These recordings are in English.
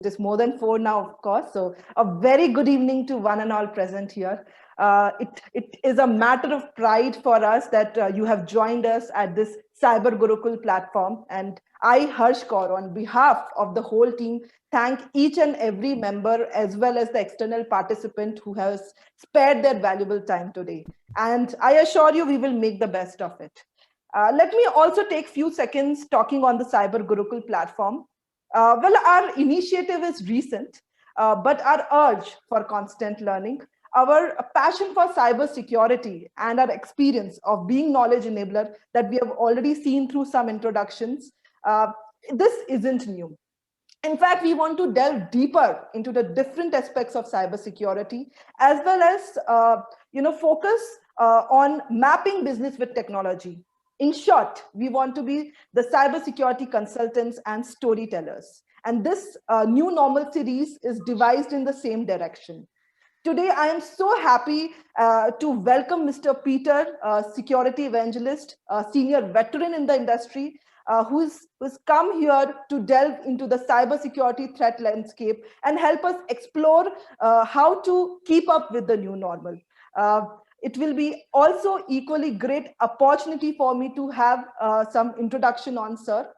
It is more than 4 now, of course. So a very good evening to one and all present here. It is a matter of pride for us that you have joined us at this CyberGurukul platform. And I, Harsh Kaur, on behalf of the whole team, thank each and every member as well as the external participant who has spared their valuable time today. And I assure you, we will make the best of it. Let me also take few seconds talking on the CyberGurukul platform. Well, our initiative is recent, but our urge for constant learning, our passion for cybersecurity, and our experience of being knowledge enabler that we have already seen through some introductions, this isn't new. In fact, we want to delve deeper into the different aspects of cybersecurity, as well as focus on mapping business with technology. In short, we want to be the cybersecurity consultants and storytellers. And this new normal series is devised in the same direction. Today, I am so happy to welcome Mr. Peter, security evangelist, senior veteran in the industry, who's come here to delve into the cybersecurity threat landscape and help us explore how to keep up with the new normal. It will be also equally great opportunity for me to have some introduction on Sir.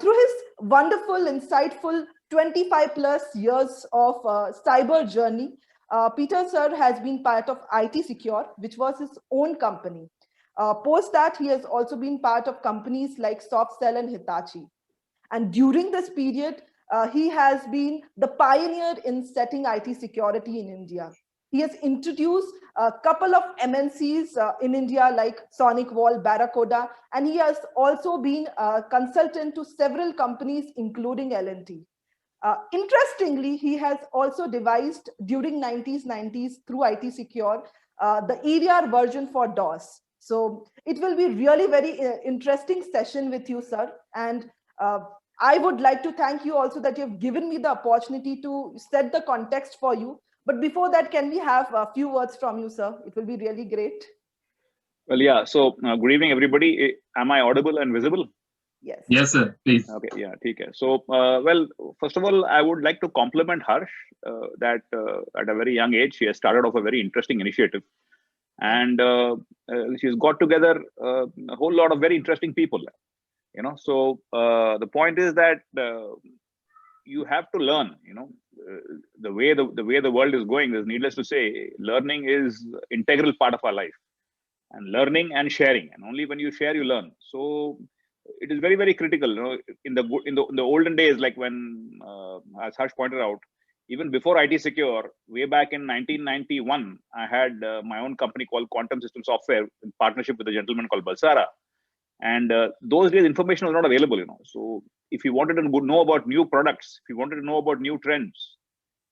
Through his wonderful, insightful 25 plus years of cyber journey, Peter Sir has been part of IT Secure, which was his own company. Post that, he has also been part of companies like SoftCell and Hitachi. And during this period, he has been the pioneer in setting IT security in India. He has introduced a couple of MNCs in India like Sonic Wall, Barracuda, and he has also been a consultant to several companies, including L&T. Interestingly, he has also devised during 90s through IT Secure, the EDR version for DOS. So it will be really very interesting session with you, sir. And I would like to thank you also that you've given me the opportunity to set the context for you. But before that, can we have a few words from you, sir? It will be really great. Well, yeah. So good evening, everybody. Am I audible and visible? Yes. Yes, sir. Please. Okay. Yeah. Okay. So, well, first of all, I would like to compliment Harsh that at a very young age, she has started off a very interesting initiative. And she's got together a whole lot of very interesting people, So the point is that you have to learn, the way the world is going is, needless to say, learning is integral part of our life, and learning and sharing, and only when you share you learn. So it is very, very critical, in the olden days, like when as Harsh pointed out, even before IT Secure, way back in 1991, I had my own company called Quantum System Software in partnership with a gentleman called Balsara. And those days, information was not available, So if you wanted to know about new products, if you wanted to know about new trends,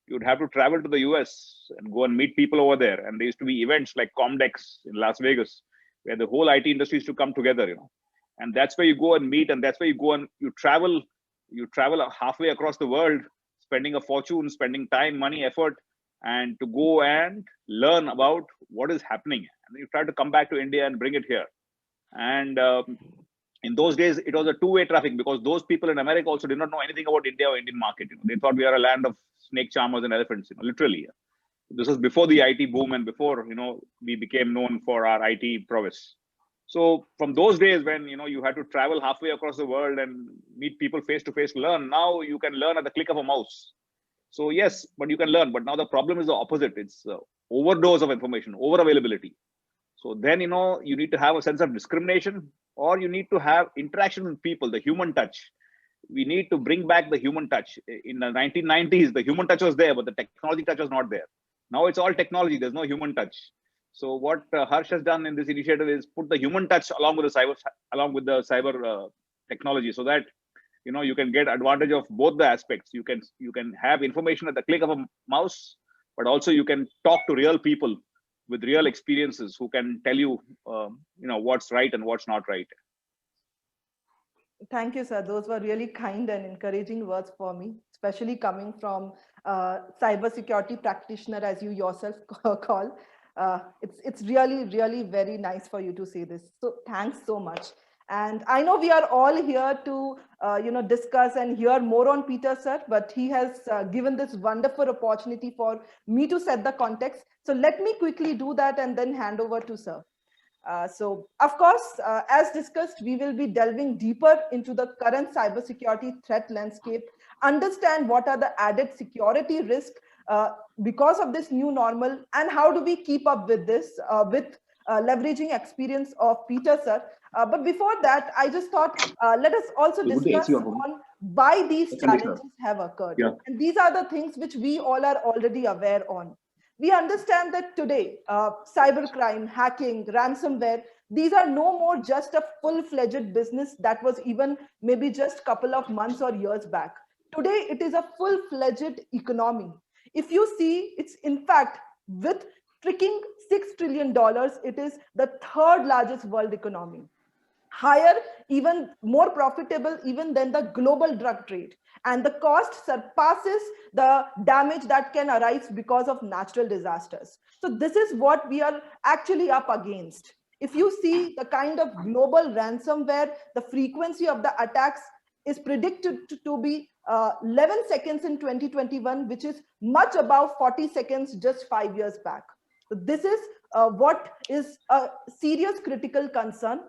you'd have to travel to the US and go and meet people over there. And there used to be events like Comdex in Las Vegas, where the whole IT industry used to come together, And that's where you go and meet, and that's where you go and you travel halfway across the world, spending a fortune, spending time, money, effort, and to go and learn about what is happening. And then you try to come back to India and bring it here. And in those days, it was a two-way traffic, because those people in America also did not know anything about India or Indian market. They thought we are a land of snake charmers and elephants, literally. This was before the IT boom and before, we became known for our IT prowess. So from those days when, you had to travel halfway across the world and meet people face to face to learn, now you can learn at the click of a mouse. So yes, but you can learn. But now the problem is the opposite. It's overdose of information, over availability. So then, you need to have a sense of discrimination, or you need to have interaction with people, the human touch. We need to bring back the human touch. In the 1990s, the human touch was there, but the technology touch was not there. Now it's all technology. There's no human touch. So what Harsh has done in this initiative is put the human touch along with the cyber technology, so that you can get advantage of both the aspects. You can have information at the click of a mouse, but also you can talk to real people with real experiences who can tell you what's right and what's not right. Thank you, sir. Those were really kind and encouraging words for me, especially coming from cybersecurity practitioner, as you yourself call. It's really, really very nice for you to say this. So thanks so much. And I know we are all here to discuss and hear more on Peter, sir, but he has given this wonderful opportunity for me to set the context. So let me quickly do that and then hand over to sir. So, of course, as discussed, we will be delving deeper into the current cybersecurity threat landscape, understand what are the added security risks because of this new normal, and how do we keep up with this with leveraging experience of Peter, sir. But before that, I just thought let us also You put the discuss AC on. on why these Air conditioner. challenges have occurred. Yeah. And these are the things which we all are already aware on. We understand that today, cybercrime, hacking, ransomware, these are no more just a full-fledged business that was even maybe just a couple of months or years back. Today, it is a full-fledged economy. If you see, it's in fact with tricking $6 trillion, it is the third largest world economy, higher, even more profitable even than the global drug trade, and the cost surpasses the damage that can arise because of natural disasters. So this is what we are actually up against. If you see the kind of global ransomware, the frequency of the attacks is predicted to be 11 seconds in 2021, which is much above 40 seconds just 5 years back. So this is what is a serious critical concern.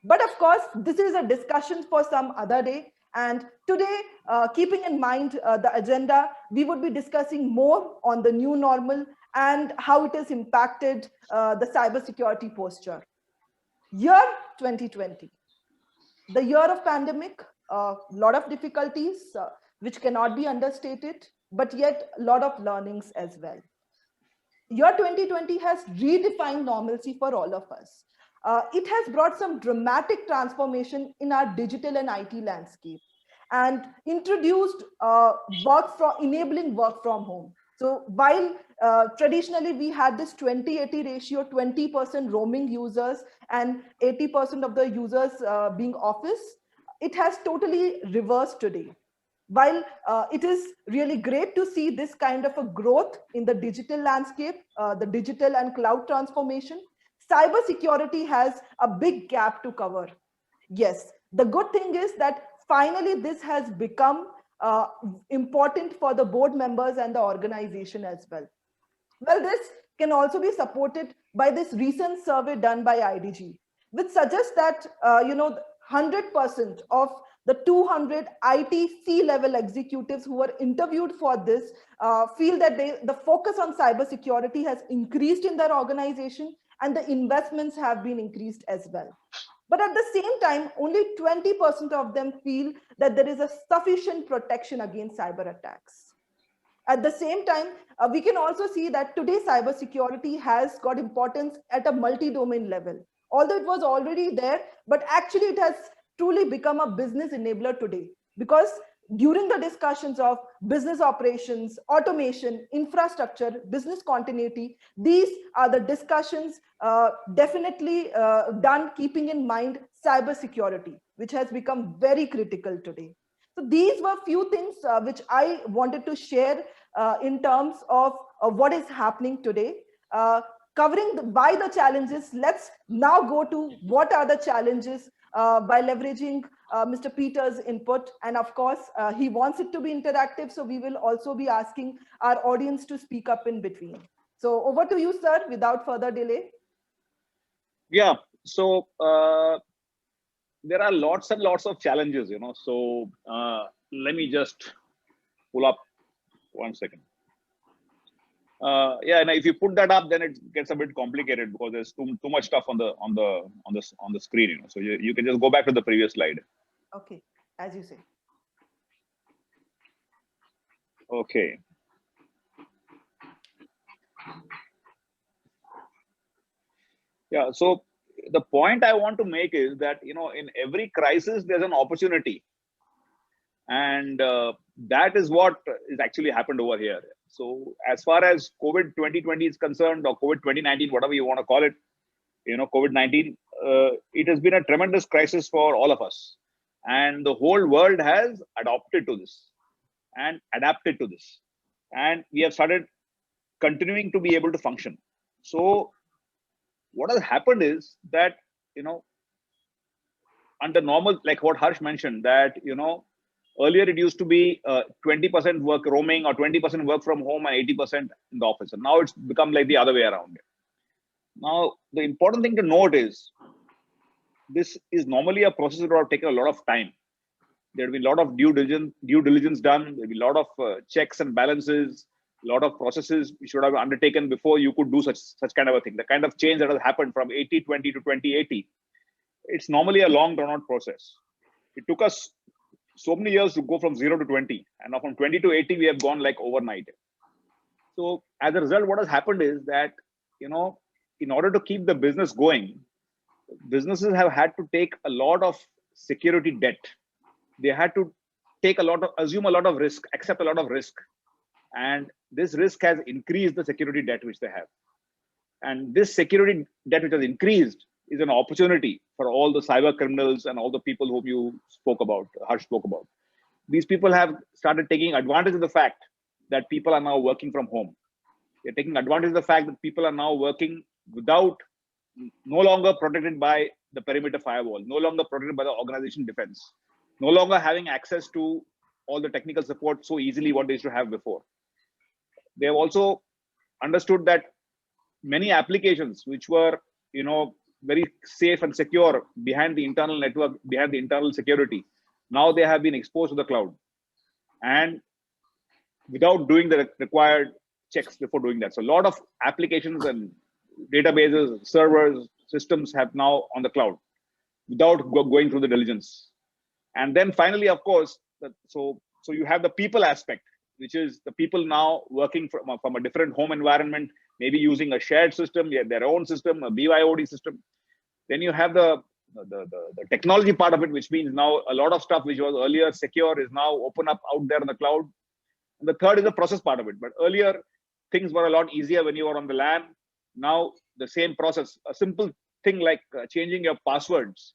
But of course, this is a discussion for some other day. And today, keeping in mind the agenda, we would be discussing more on the new normal and how it has impacted the cybersecurity posture. Year 2020, the year of pandemic, a lot of difficulties which cannot be understated, but yet a lot of learnings as well. Year 2020 has redefined normalcy for all of us. It has brought some dramatic transformation in our digital and IT landscape and introduced enabling work from home. So while traditionally we had this 20-80 ratio, 20% roaming users and 80% of the users being office, it has totally reversed today. While it is really great to see this kind of a growth in the digital landscape, the digital and cloud transformation, cybersecurity has a big gap to cover. Yes, the good thing is that finally this has become important for the board members and the organization as well. Well, this can also be supported by this recent survey done by IDG, which suggests that 100% of the 200 IT C-level executives who were interviewed for this feel that the focus on cybersecurity has increased in their organization and the investments have been increased as well. But at the same time, only 20% of them feel that there is a sufficient protection against cyber attacks. At the same time, we can also see that today cybersecurity has got importance at a multi-domain level. Although it was already there, but actually it has truly become a business enabler today, because during the discussions of business operations, automation, infrastructure, business continuity, these are the discussions definitely done keeping in mind cybersecurity, which has become very critical today. So these were few things which I wanted to share in terms of what is happening today. Covering why the challenges, let's now go to what are the challenges by leveraging Mr. Peter's input. And of course, he wants it to be interactive, so we will also be asking our audience to speak up in between. So over to you, sir, without further delay. Yeah. So there are lots and lots of challenges, So let me just pull up 1 second. Yeah, and if you put that up, then it gets a bit complicated because there's too much stuff on the screen. So you can just go back to the previous slide. Okay, as you say. Okay. Yeah. So the point I want to make is that in every crisis there's an opportunity, and that is what is actually happened over here. So as far as COVID 2020 is concerned, or COVID 2019, whatever you want to call it, COVID-19, it has been a tremendous crisis for all of us, and the whole world has adopted to this and adapted to this, and we have started continuing to be able to function. So what has happened is that under normal, like what Harsh mentioned, that, earlier it used to be 20% work roaming or 20% work from home and 80% in the office. And now it's become like the other way around. Now, the important thing to note is this is normally a process that would have taken a lot of time. There will be a lot of due diligence done. There will be a lot of checks and balances, a lot of processes you should have undertaken before you could do such kind of a thing. The kind of change that has happened from 80/20 to 20/80, it's normally a long drawn out process. It took us so many years to go from 0 to 20, and now from 20 to 80 we have gone like overnight. So as a result, what has happened is that, in order to keep the business going, businesses have had to take a lot of security debt. They had to assume a lot of risk, accept a lot of risk, and this risk has increased the security debt which they have. And this security debt which has increased is an opportunity for all the cyber criminals and all the people whom you spoke about, Harsh spoke about. These people have started taking advantage of the fact that people are now working from home. They're taking advantage of the fact that people are now working no longer protected by the perimeter firewall, no longer protected by the organization defense, no longer having access to all the technical support so easily what they used to have before. They have also understood that many applications which were, very safe and secure behind the internal network, behind the internal security, now they have been exposed to the cloud, and without doing the required checks before doing that. So a lot of applications and databases, servers, systems have now on the cloud without going through the diligence. And then finally, of course, so you have the people aspect, which is the people now working from a different home environment, maybe using a shared system, their own system, a BYOD system. Then you have the technology part of it, which means now a lot of stuff which was earlier secure is now open up out there in the cloud. And the third is the process part of it. But earlier, things were a lot easier when you were on the LAN. Now, the same process, a simple thing like changing your passwords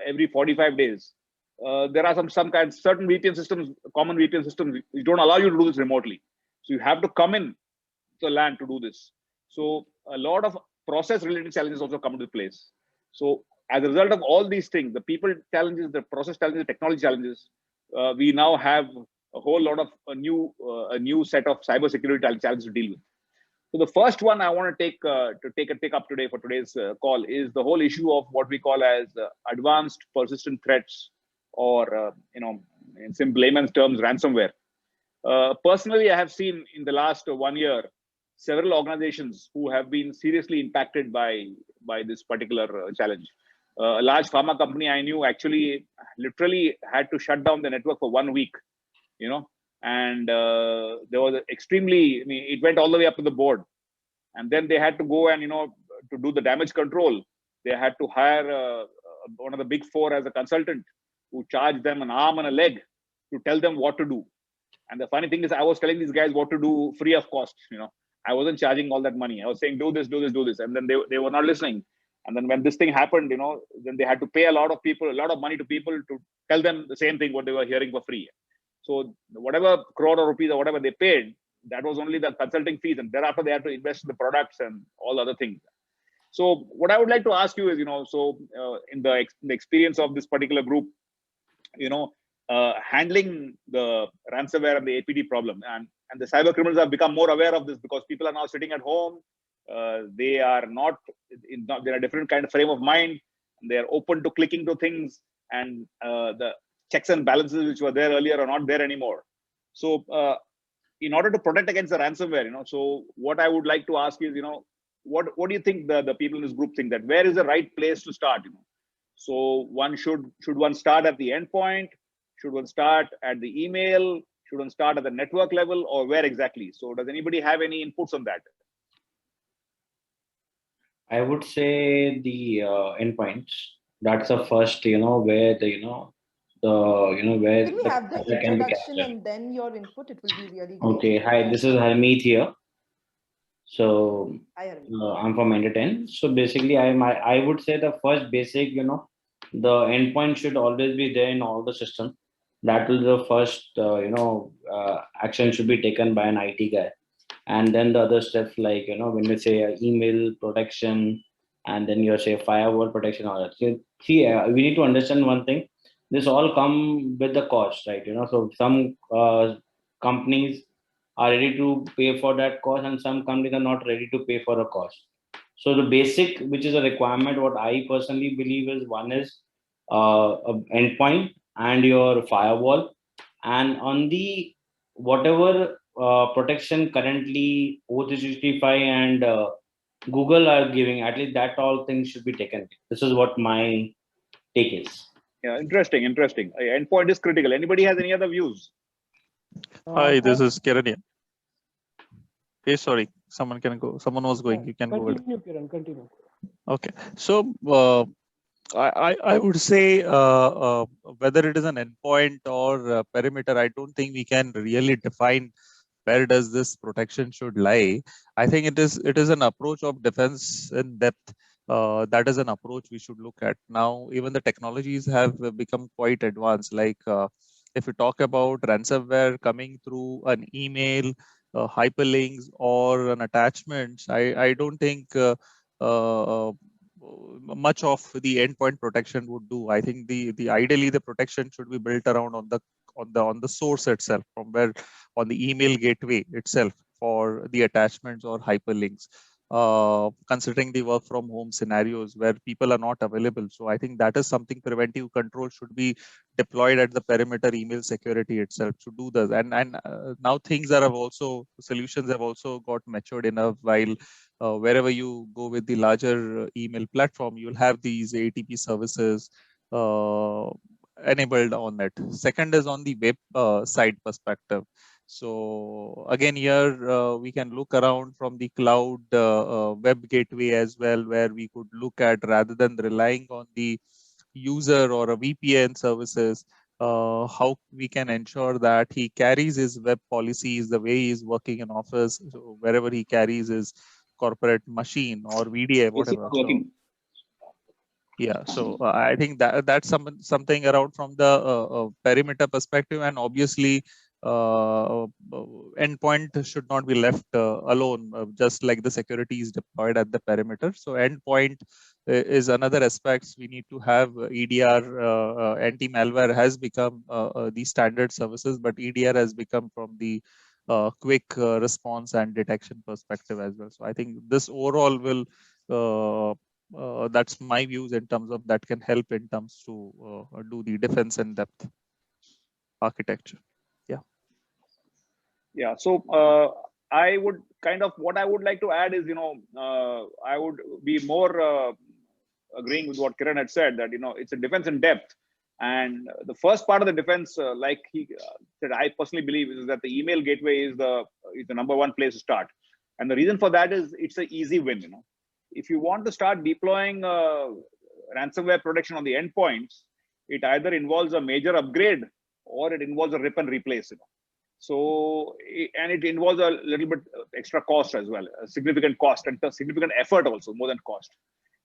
every 45 days. There are certain VPN systems, common VPN systems, which don't allow you to do this remotely. So you have to come in to the LAN to do this. So a lot of process-related challenges also come into place. So as a result of all these things, the people challenges, the process challenges, the technology challenges, we now have a whole lot of a new set of cybersecurity challenges to deal with. So the first one I want to take up today for today's call is the whole issue of what we call as advanced persistent threats, or in simple layman's terms, ransomware. Personally, I have seen in the last 1 year several organizations who have been seriously impacted by this particular challenge. A large pharma company I knew actually literally had to shut down the network for 1 week, and there was it went all the way up to the board. And then they had to go and, to do the damage control, they had to hire one of the big four as a consultant who charged them an arm and a leg to tell them what to do. And the funny thing is, I was telling these guys what to do free of cost. I wasn't charging all that money. I was saying, do this, do this, do this. And then they were not listening. And then when this thing happened, then they had to pay a lot of money to people to tell them the same thing, what they were hearing for free. So whatever crore or rupees or whatever they paid, that was only the consulting fees. And thereafter they had to invest in the products and all other things. So what I would like to ask you is, in the experience of this particular group, handling the ransomware and the APD problem, and the cyber criminals have become more aware of this because people are now sitting at home. They are they're a different kind of frame of mind. They are open to clicking to things, and the checks and balances which were there earlier are not there anymore. So in order to protect against the ransomware, so what I would like to ask is, what do you think the people in this group think, that where is the right place to start? So one should one start at the endpoint? Should one start at the email? Should one start at the network level, or where exactly? So does anybody have any inputs on that? I would say the endpoints. That's the first, where the where Can we the have the data can be introduction captured. and then your input? It will be really great. Okay, hi, this is Harmeet here. So Hi, Harmeet. I'm from Entertain. So basically, I would say the first basic, the endpoint should always be there in all the systems. That will be the first, action should be taken by an IT guy. And then the other steps, like, when we say email protection and then your say firewall protection, all that. So, see, we need to understand one thing. This all come with the cost, right? So some companies are ready to pay for that cost, and some companies are not ready to pay for the cost. So the basic, which is a requirement, what I personally believe is, one is a endpoint and your firewall, and on the whatever protection currently O365 and Google are giving, at least that all things should be taken. This is what my take is. Yeah, interesting. Endpoint is critical. Anybody has any other views? Hi, this is Kiran here. Hey, sorry, someone can go. Someone was going. You can go ahead. Continue, Kiran, continue. Okay, so I would say whether it is an endpoint or perimeter, I don't think we can really define where does this protection should lie. I think it is an approach of defense in depth. That is an approach we should look at. Now, even the technologies have become quite advanced. Like if you talk about ransomware coming through an email, hyperlinks, or an attachment, I don't think much of the endpoint protection would do. I think the ideally the protection should be built around on the source itself, from where on the email gateway itself for the attachments or hyperlinks. Considering the work from home scenarios where people are not available, so I think that is something preventive control should be deployed at the perimeter email security itself to do this. And now things are also solutions have also got matured enough. While wherever you go with the larger email platform, you'll have these ATP services enabled on it. Second is on the web side perspective. So again, here we can look around from the cloud web gateway as well, where we could look at, rather than relying on the user or a VPN services, how we can ensure that he carries his web policies the way he's working in office, so wherever he carries his corporate machine or VDA, It's whatever. not working. Yeah, so I think that's something around from the perimeter perspective, and obviously endpoint should not be left alone, just like the security is deployed at the perimeter. So endpoint is another aspects we need to have. EDR, anti-malware has become the standard services, but EDR has become from the quick response and detection perspective as well. So I think this overall will that's my views in terms of that can help in terms to do the defense in depth architecture. Yeah. So I would what I would like to add is, I would be more agreeing with what Kiran had said, that it's a defense in depth. And the first part of the defense, like he said, I personally believe is that the email gateway is the number one place to start. And the reason for that is it's an easy win. If you want to start deploying ransomware protection on the endpoints, it either involves a major upgrade or it involves a rip and replace. So, and it involves a little bit extra cost as well, a significant cost and a significant effort also, more than cost.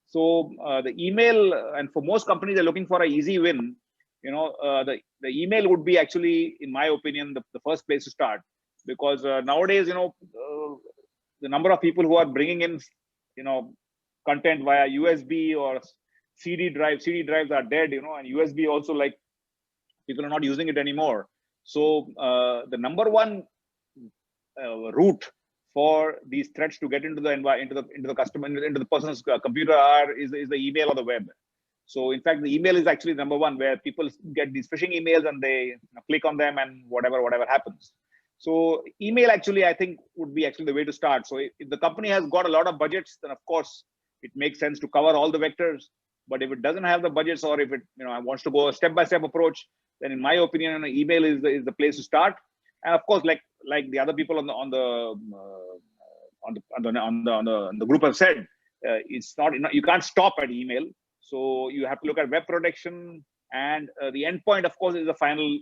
So the email, and for most companies, they're looking for an easy win. The email would be actually, in my opinion, the first place to start, because nowadays, the number of people who are bringing in, content via USB or CD drives are dead, and USB also, like, people are not using it anymore. So the number one route for these threats to get into the customer, into the person's computer is the email or the web. So in fact, the email is actually number one, where people get these phishing emails and they click on them and whatever happens. So email actually, I think, would be actually the way to start. So if the company has got a lot of budgets, then of course it makes sense to cover all the vectors. But if it doesn't have the budgets, or if it wants to go a step-by-step approach, then in my opinion, email is the place to start. And of course, like the other people on the group have said, it's not, you can't stop at email. So you have to look at web protection, and the endpoint, of course, is the final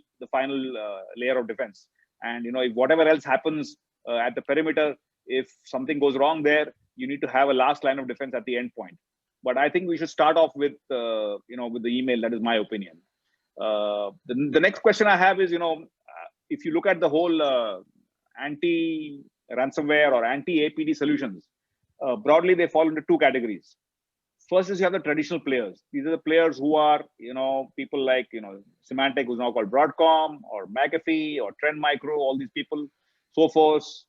layer of defense. And if whatever else happens at the perimeter, if something goes wrong there, you need to have a last line of defense at the endpoint. But I think we should start off with with the email. That is my opinion. The next question I have is, if you look at the whole anti-ransomware or anti-APD solutions, broadly they fall into two categories. First is you have the traditional players. These are the players who are, people like, Symantec, who's now called Broadcom, or McAfee, or Trend Micro, all these people, Sophos.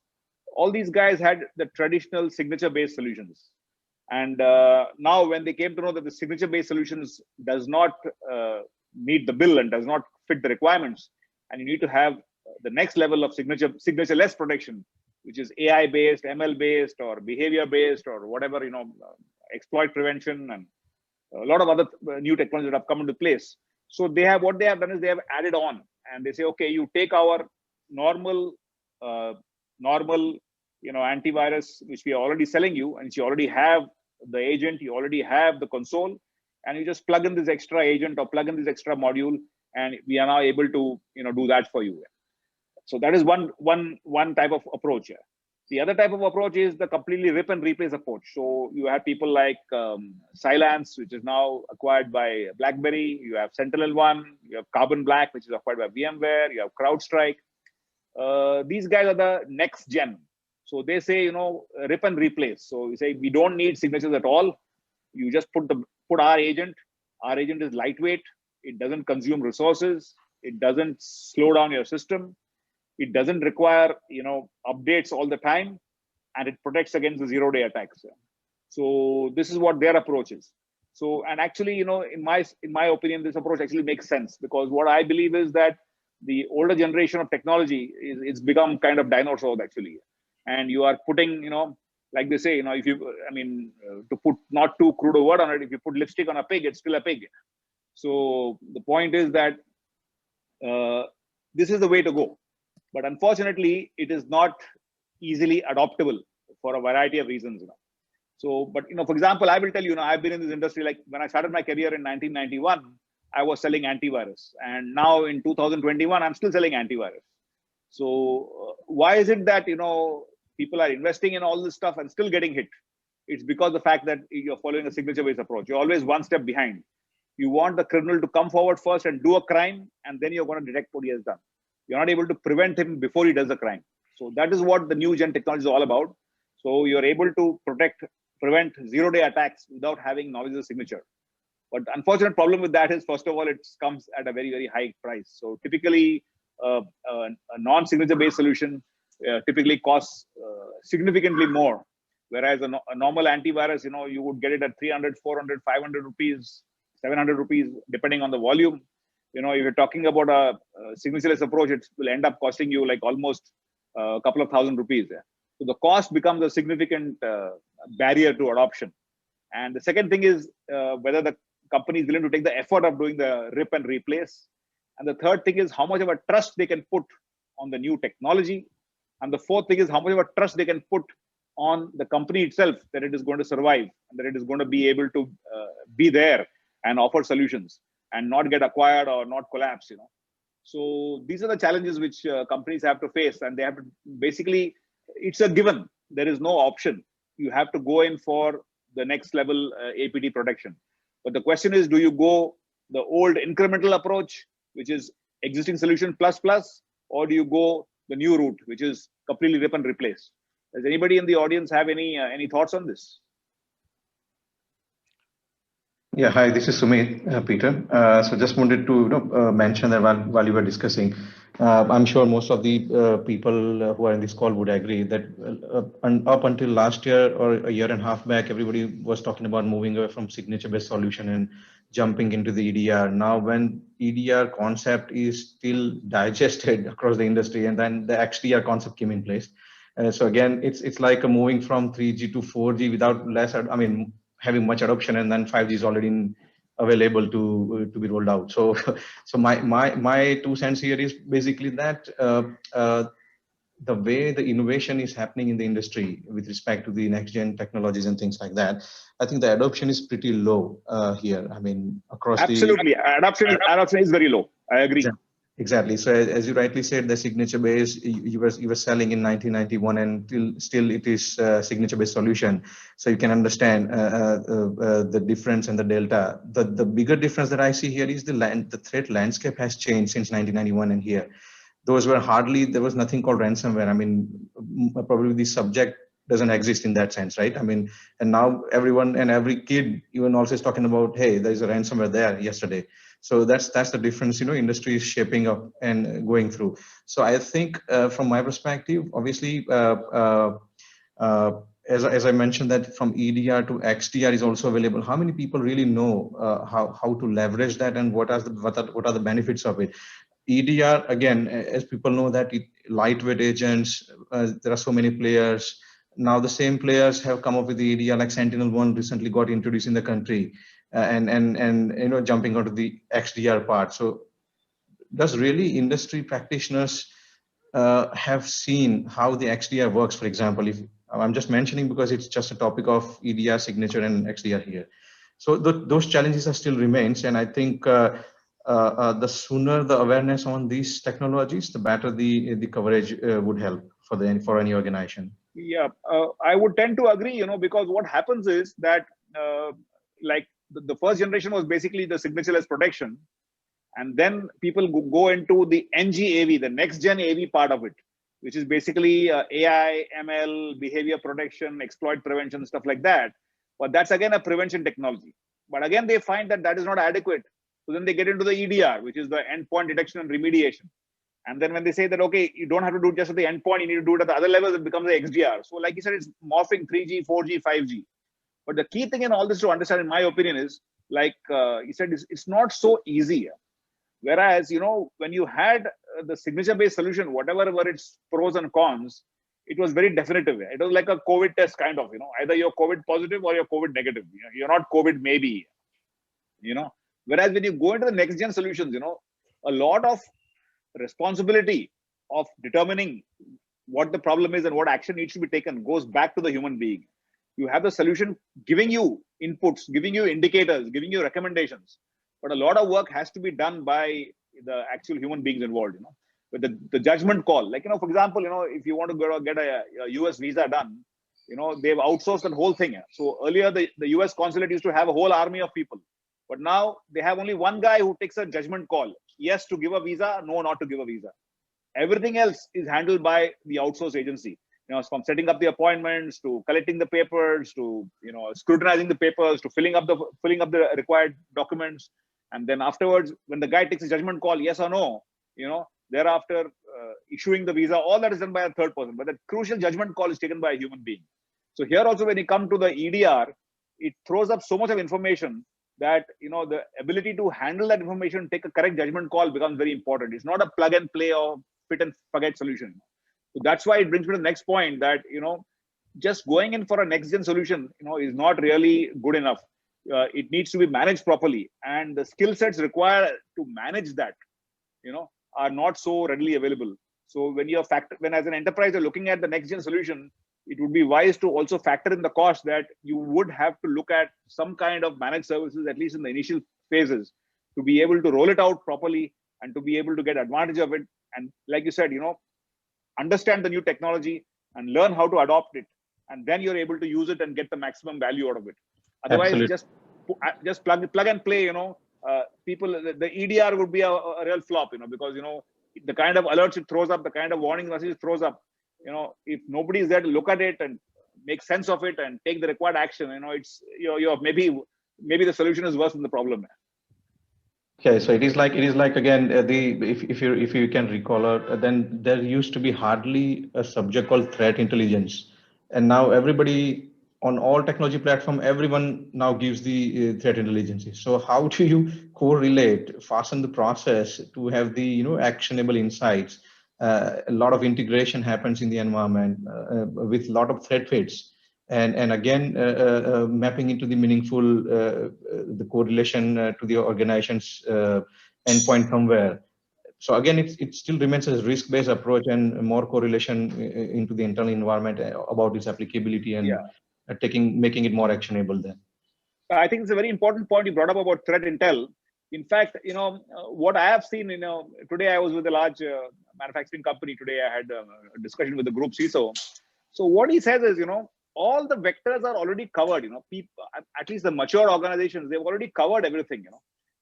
All these guys had the traditional signature-based solutions. And now when they came to know that the signature-based solutions does not meet the bill and does not fit the requirements, and you need to have the next level of signature-less protection, which is AI-based, ML-based, or behavior-based, or whatever, exploit prevention, and a lot of other new technologies that have come into place. So what they have done is they have added on, and they say, okay, you take our normal, antivirus, which we are already selling you, and you already have the agent, you already have the console, and you just plug in this extra agent or plug in this extra module, and we are now able to, do that for you. So that is one type of approach here. The other type of approach is the completely rip and replace approach. So you have people like Cylance, which is now acquired by BlackBerry. You have Sentinel-1. You have Carbon Black, which is acquired by VMware. You have CrowdStrike. These guys are the next gen. So they say, rip and replace. So you say we don't need signatures at all. You just put our agent. Our agent is lightweight. It doesn't consume resources. It doesn't slow down your system. It doesn't require, updates all the time, and it protects against the zero-day attacks. So this is what their approach is. So, and actually, in my opinion, this approach actually makes sense, because what I believe is that the older generation of technology it's become kind of dinosaurs actually, and you are putting, like they say, if you, to put not too crude a word on it, if you put lipstick on a pig, it's still a pig. So the point is that this is the way to go. But unfortunately, it is not easily adoptable for a variety of reasons. So, but for example, I will tell you, I've been in this industry, like when I started my career in 1991, I was selling antivirus, and now in 2021, I'm still selling antivirus. So why is it that people are investing in all this stuff and still getting hit? It's because the fact that you're following a signature-based approach. You're always one step behind. You want the criminal to come forward first and do a crime, and then you're going to detect what he has done. You're not able to prevent him before he does the crime. So that is what the new gen technology is all about. So you're able to prevent zero-day attacks without having knowledge of the signature. But the unfortunate problem with that is, first of all, it comes at a very, very high price. So typically, a non-signature based solution typically costs significantly more. Whereas a normal antivirus, you would get it at 300, 400, 500 rupees, 700 rupees, depending on the volume. If you're talking about a signatureless approach, it will end up costing you like almost a couple of thousand rupees. So the cost becomes a significant barrier to adoption. And the second thing is whether the company is willing to take the effort of doing the rip and replace. And the third thing is how much of a trust they can put on the new technology. And the fourth thing is how much of a trust they can put on the company itself, that it is going to survive and that it is going to be able to be there and offer solutions and not get acquired or not collapse. So these are the challenges which companies have to face, and they have to basically, it's a given. There is no option. You have to go in for the next level APT protection. But the question is, do you go the old incremental approach, which is existing solution plus plus, or do you go the new route, which is completely rip and replace? Does anybody in the audience have any thoughts on this? Yeah, hi, this is Sumit, Peter. So just wanted to mention that while you were discussing, I'm sure most of the people who are in this call would agree that up until last year or a year and a half back, everybody was talking about moving away from signature-based solution and jumping into the EDR. Now, when EDR concept is still digested across the industry, and then the XDR concept came in place. So again, it's like a moving from 3G to 4G without having much adoption, and then 5G is already available to be rolled out. So my 2 cents here is basically that the way the innovation is happening in the industry with respect to the next gen technologies and things like that, I think the adoption is pretty low here. Across absolutely, adoption is very low. I agree. Exactly. So as you rightly said, the signature based you were selling in 1991, and still it is a signature based solution. So you can understand the difference and the delta. The bigger difference that I see here is the threat landscape has changed since 1991 and here. There was nothing called ransomware. Probably the subject doesn't exist in that sense, right? I mean, and now everyone and every kid even also is talking about, hey, there's a ransomware there yesterday. So that's the difference, industry is shaping up and going through. So I think from my perspective, obviously, as I mentioned, that from EDR to XDR is also available. How many people really know how to leverage that, and what are the benefits of it? EDR, again, as people know, that lightweight agents, there are so many players. Now the same players have come up with the EDR, like Sentinel-1 recently got introduced in the country, and jumping onto the XDR part. So does really industry practitioners have seen how the XDR works? For example, if I'm just mentioning because it's just a topic of EDR signature and XDR here. So those challenges are still remains, and I think the sooner the awareness on these technologies, the better the coverage would help for any organization. Yeah, I would tend to agree, because what happens is that like the first generation was basically the signatureless protection. And then people go into the NG-AV, the next gen AV part of it, which is basically AI, ML, behavior protection, exploit prevention, stuff like that. But that's again a prevention technology. But again, they find that that is not adequate. So then they get into the EDR, which is the endpoint detection and remediation. And then when they say that, okay, you don't have to do it just at the endpoint, you need to do it at the other levels, it becomes the XDR. So like you said, it's morphing 3G, 4G, 5G. But the key thing in all this to understand, in my opinion, is like you said, it's not so easy. Whereas, when you had the signature-based solution, whatever were its pros and cons, it was very definitive. It was like a COVID test kind of, either you're COVID positive or you're COVID negative. You're not COVID maybe, Whereas when you go into the next-gen solutions, a lot of responsibility of determining what the problem is and what action needs to be taken goes back to the human being. You have the solution giving you inputs, giving you indicators, giving you recommendations. But a lot of work has to be done by the actual human beings involved, with the judgment call. Like, for example, if you want to go get a US visa done, they've outsourced that whole thing. So earlier, the US consulate used to have a whole army of people. But now they have only one guy who takes a judgment call. Yes, to give a visa, no, not to give a visa. Everything else is handled by the outsourced agency. From setting up the appointments to collecting the papers to scrutinizing the papers to filling up the required documents. And then afterwards, when the guy takes a judgment call, yes or no, thereafter issuing the visa, all that is done by a third person. But the crucial judgment call is taken by a human being. So here also, when you come to the EDR, it throws up so much of information that the ability to handle that information, take a correct judgment call becomes very important. It's not a plug and play or fit and forget solution. So that's why it brings me to the next point that just going in for a next gen solution is not really good enough. It needs to be managed properly, and the skill sets required to manage that are not so readily available. So when as an enterprise you're looking at the next gen solution, it would be wise to also factor in the cost that you would have to look at some kind of managed services, at least in the initial phases, to be able to roll it out properly and to be able to get advantage of it. And like you said, understand the new technology and learn how to adopt it. And then you're able to use it and get the maximum value out of it. Otherwise, just plug and play, people, the EDR would be a real flop, because, the kind of alerts it throws up, the kind of warning messages it throws up, if nobody is there to look at it and make sense of it and take the required action, you're maybe the solution is worse than the problem. Okay, so it is like again if you can recall, then there used to be hardly a subject called threat intelligence, and now everybody on all technology platform, everyone now gives the threat intelligence. So how do you correlate, fasten the process to have the actionable insights? A lot of integration happens in the environment with a lot of threat fits. And again, mapping into the meaningful, the correlation to the organization's endpoint somewhere. So again, it still remains a risk-based approach and more correlation into the internal environment about its applicability and making it more actionable then. I think it's a very important point you brought up about threat intel. In fact, what I have seen, today I was with a large manufacturing company. Today I had a discussion with the group CISO. So what he says is, all the vectors are already covered. People, at least the mature organizations, they've already covered everything.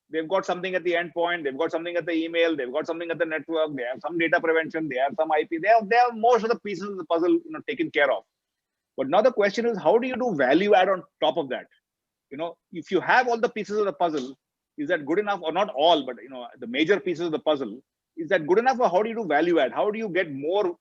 They've got something at the endpoint, they've got something at the email, they've got something at the network, they have some data prevention, they have some IP, they have most of the pieces of the puzzle taken care of. But now the question is, how do you do value add on top of that? If you have all the pieces of the puzzle, is that good enough? Or not all, but the major pieces of the puzzle, is that good enough? Or how do you do value add? How do you get more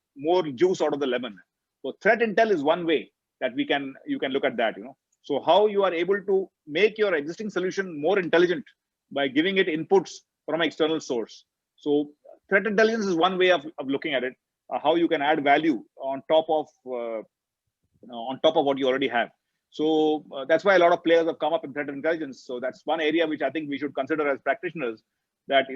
juice out of the lemon? So threat intel is one way that you can look at that. So how you are able to make your existing solution more intelligent by giving it inputs from an external source. So threat intelligence is one way of looking at it. How you can add value on top of what you already have. So that's why a lot of players have come up in threat intelligence. So that's one area which I think we should consider as practitioners, that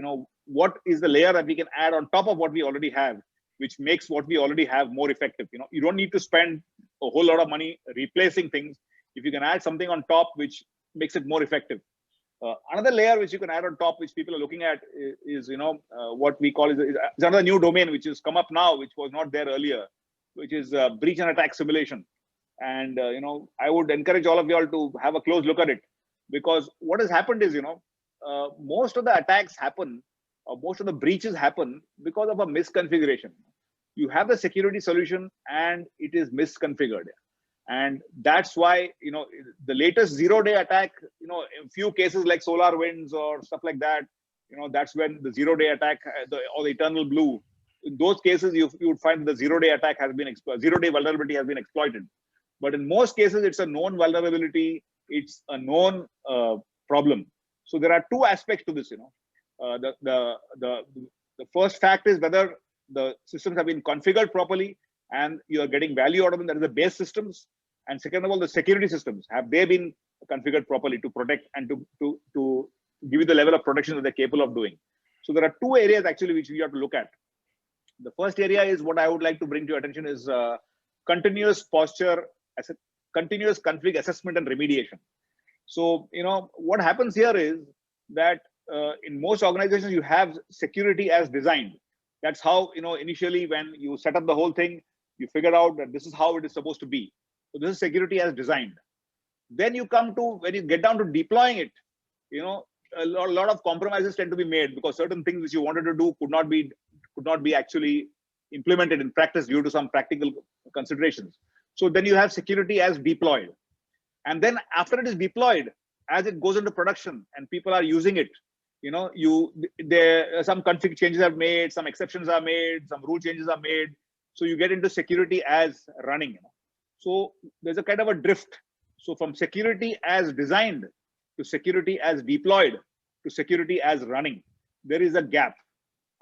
what is the layer that we can add on top of what we already have, which makes what we already have more effective. You don't need to spend a whole lot of money replacing things if you can add something on top which makes it more effective. Another layer which you can add on top, which people are looking at, is what we call is another new domain which has come up now, which was not there earlier, which is breach and attack simulation. And I would encourage all of you all to have a close look at it, because what has happened is most of the attacks happen, or most of the breaches happen because of a misconfiguration. You have the security solution and it is misconfigured, and that's why the latest zero-day attack, in few cases like SolarWinds or stuff like that, that's when the zero-day attack or the eternal blue, in those cases you would find the zero-day attack has been zero-day vulnerability has been exploited. But in most cases, it's a known vulnerability. It's a known problem. So there are two aspects to this. The first fact is whether the systems have been configured properly and you are getting value out of them. That is the base systems. And second of all, the security systems, have they been configured properly to protect and to give you the level of protection that they're capable of doing? So there are two areas actually which we have to look at. The first area is what I would like to bring to your attention is continuous continuous config assessment and remediation. So what happens here is that in most organizations you have security as designed. That's how initially when you set up the whole thing, you figure out that this is how it is supposed to be. So this is security as designed. Then you come to, when you get down to deploying it, a lot of compromises tend to be made, because certain things which you wanted to do could not be actually implemented in practice due to some practical considerations. So then you have security as deployed. And then after it is deployed, as it goes into production and people are using it, some config changes are made, some exceptions are made, some rule changes are made. So you get into security as running. So there's a kind of a drift. So from security as designed to security as deployed to security as running, there is a gap.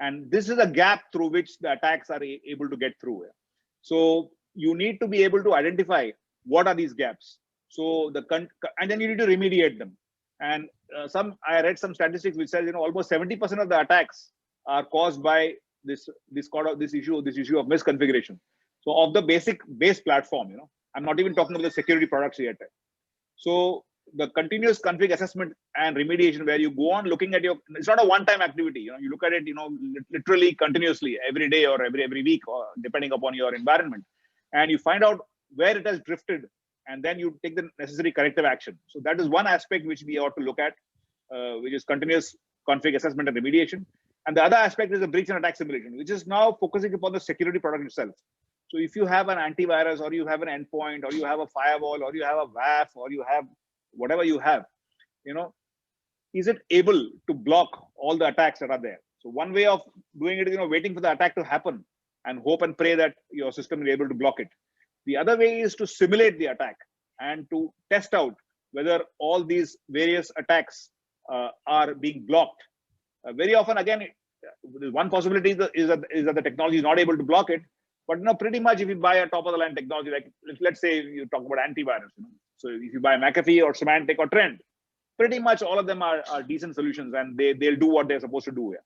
And this is a gap through which the attacks are able to get through. So you need to be able to identify what are these gaps. So and then you need to remediate them. And I read some statistics which says almost 70% of the attacks are caused by this issue of misconfiguration. So of the base platform, I'm not even talking about the security products yet. So the continuous config assessment and remediation, where you go on looking at it's not a one-time activity. You look at it, literally continuously every day or every week, or depending upon your environment, and you find out where it has drifted, and then you take the necessary corrective action. So that is one aspect which we ought to look at, which is continuous config assessment and remediation. And the other aspect is the breach and attack simulation, which is now focusing upon the security product itself. So if you have an antivirus, or you have an endpoint, or you have a firewall, or you have a WAF, or you have whatever you have, is it able to block all the attacks that are there? So one way of doing it is, waiting for the attack to happen and hope and pray that your system is able to block it. The other way is to simulate the attack and to test out whether all these various attacks are being blocked. Very often, again, one possibility is that the technology is not able to block it. But pretty much if you buy a top-of-the-line technology, like let's say you talk about antivirus, so if you buy McAfee or Symantec or Trend, pretty much all of them are decent solutions, and they'll do what they're supposed to do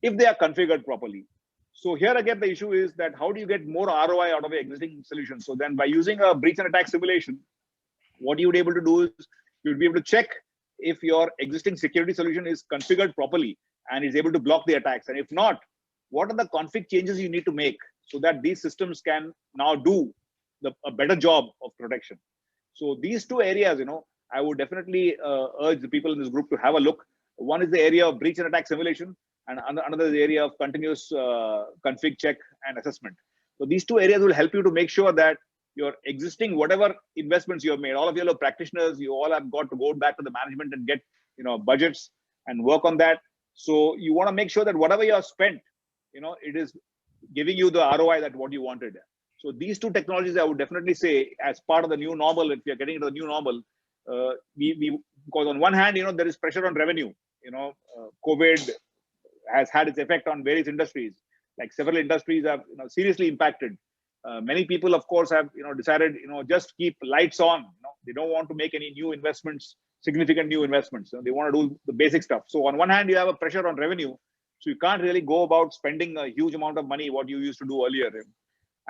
if they are configured properly. So here again, the issue is that how do you get more ROI out of your existing solution? So then by using a breach and attack simulation, what you would be able to do is you would be able to check if your existing security solution is configured properly and is able to block the attacks. And if not, what are the config changes you need to make so that these systems can now do a better job of protection. So these two areas, I would definitely urge the people in this group to have a look. One is the area of breach and attack simulation, and another is the area of continuous config check and assessment. So these two areas will help you to make sure that your existing whatever investments you have made. All of you are practitioners. You all have got to go back to the management and get budgets and work on that. So you want to make sure that whatever you have spent, it is giving you the ROI that what you wanted. So these two technologies, I would definitely say, as part of the new normal, if we are getting into the new normal, because on one hand, there is pressure on revenue. COVID has had its effect on various industries. Like several industries have seriously impacted. Many people, of course, have decided just keep lights on. They don't want to make any new investments, significant new investments. They want to do the basic stuff. So on one hand, you have a pressure on revenue, so you can't really go about spending a huge amount of money what you used to do earlier.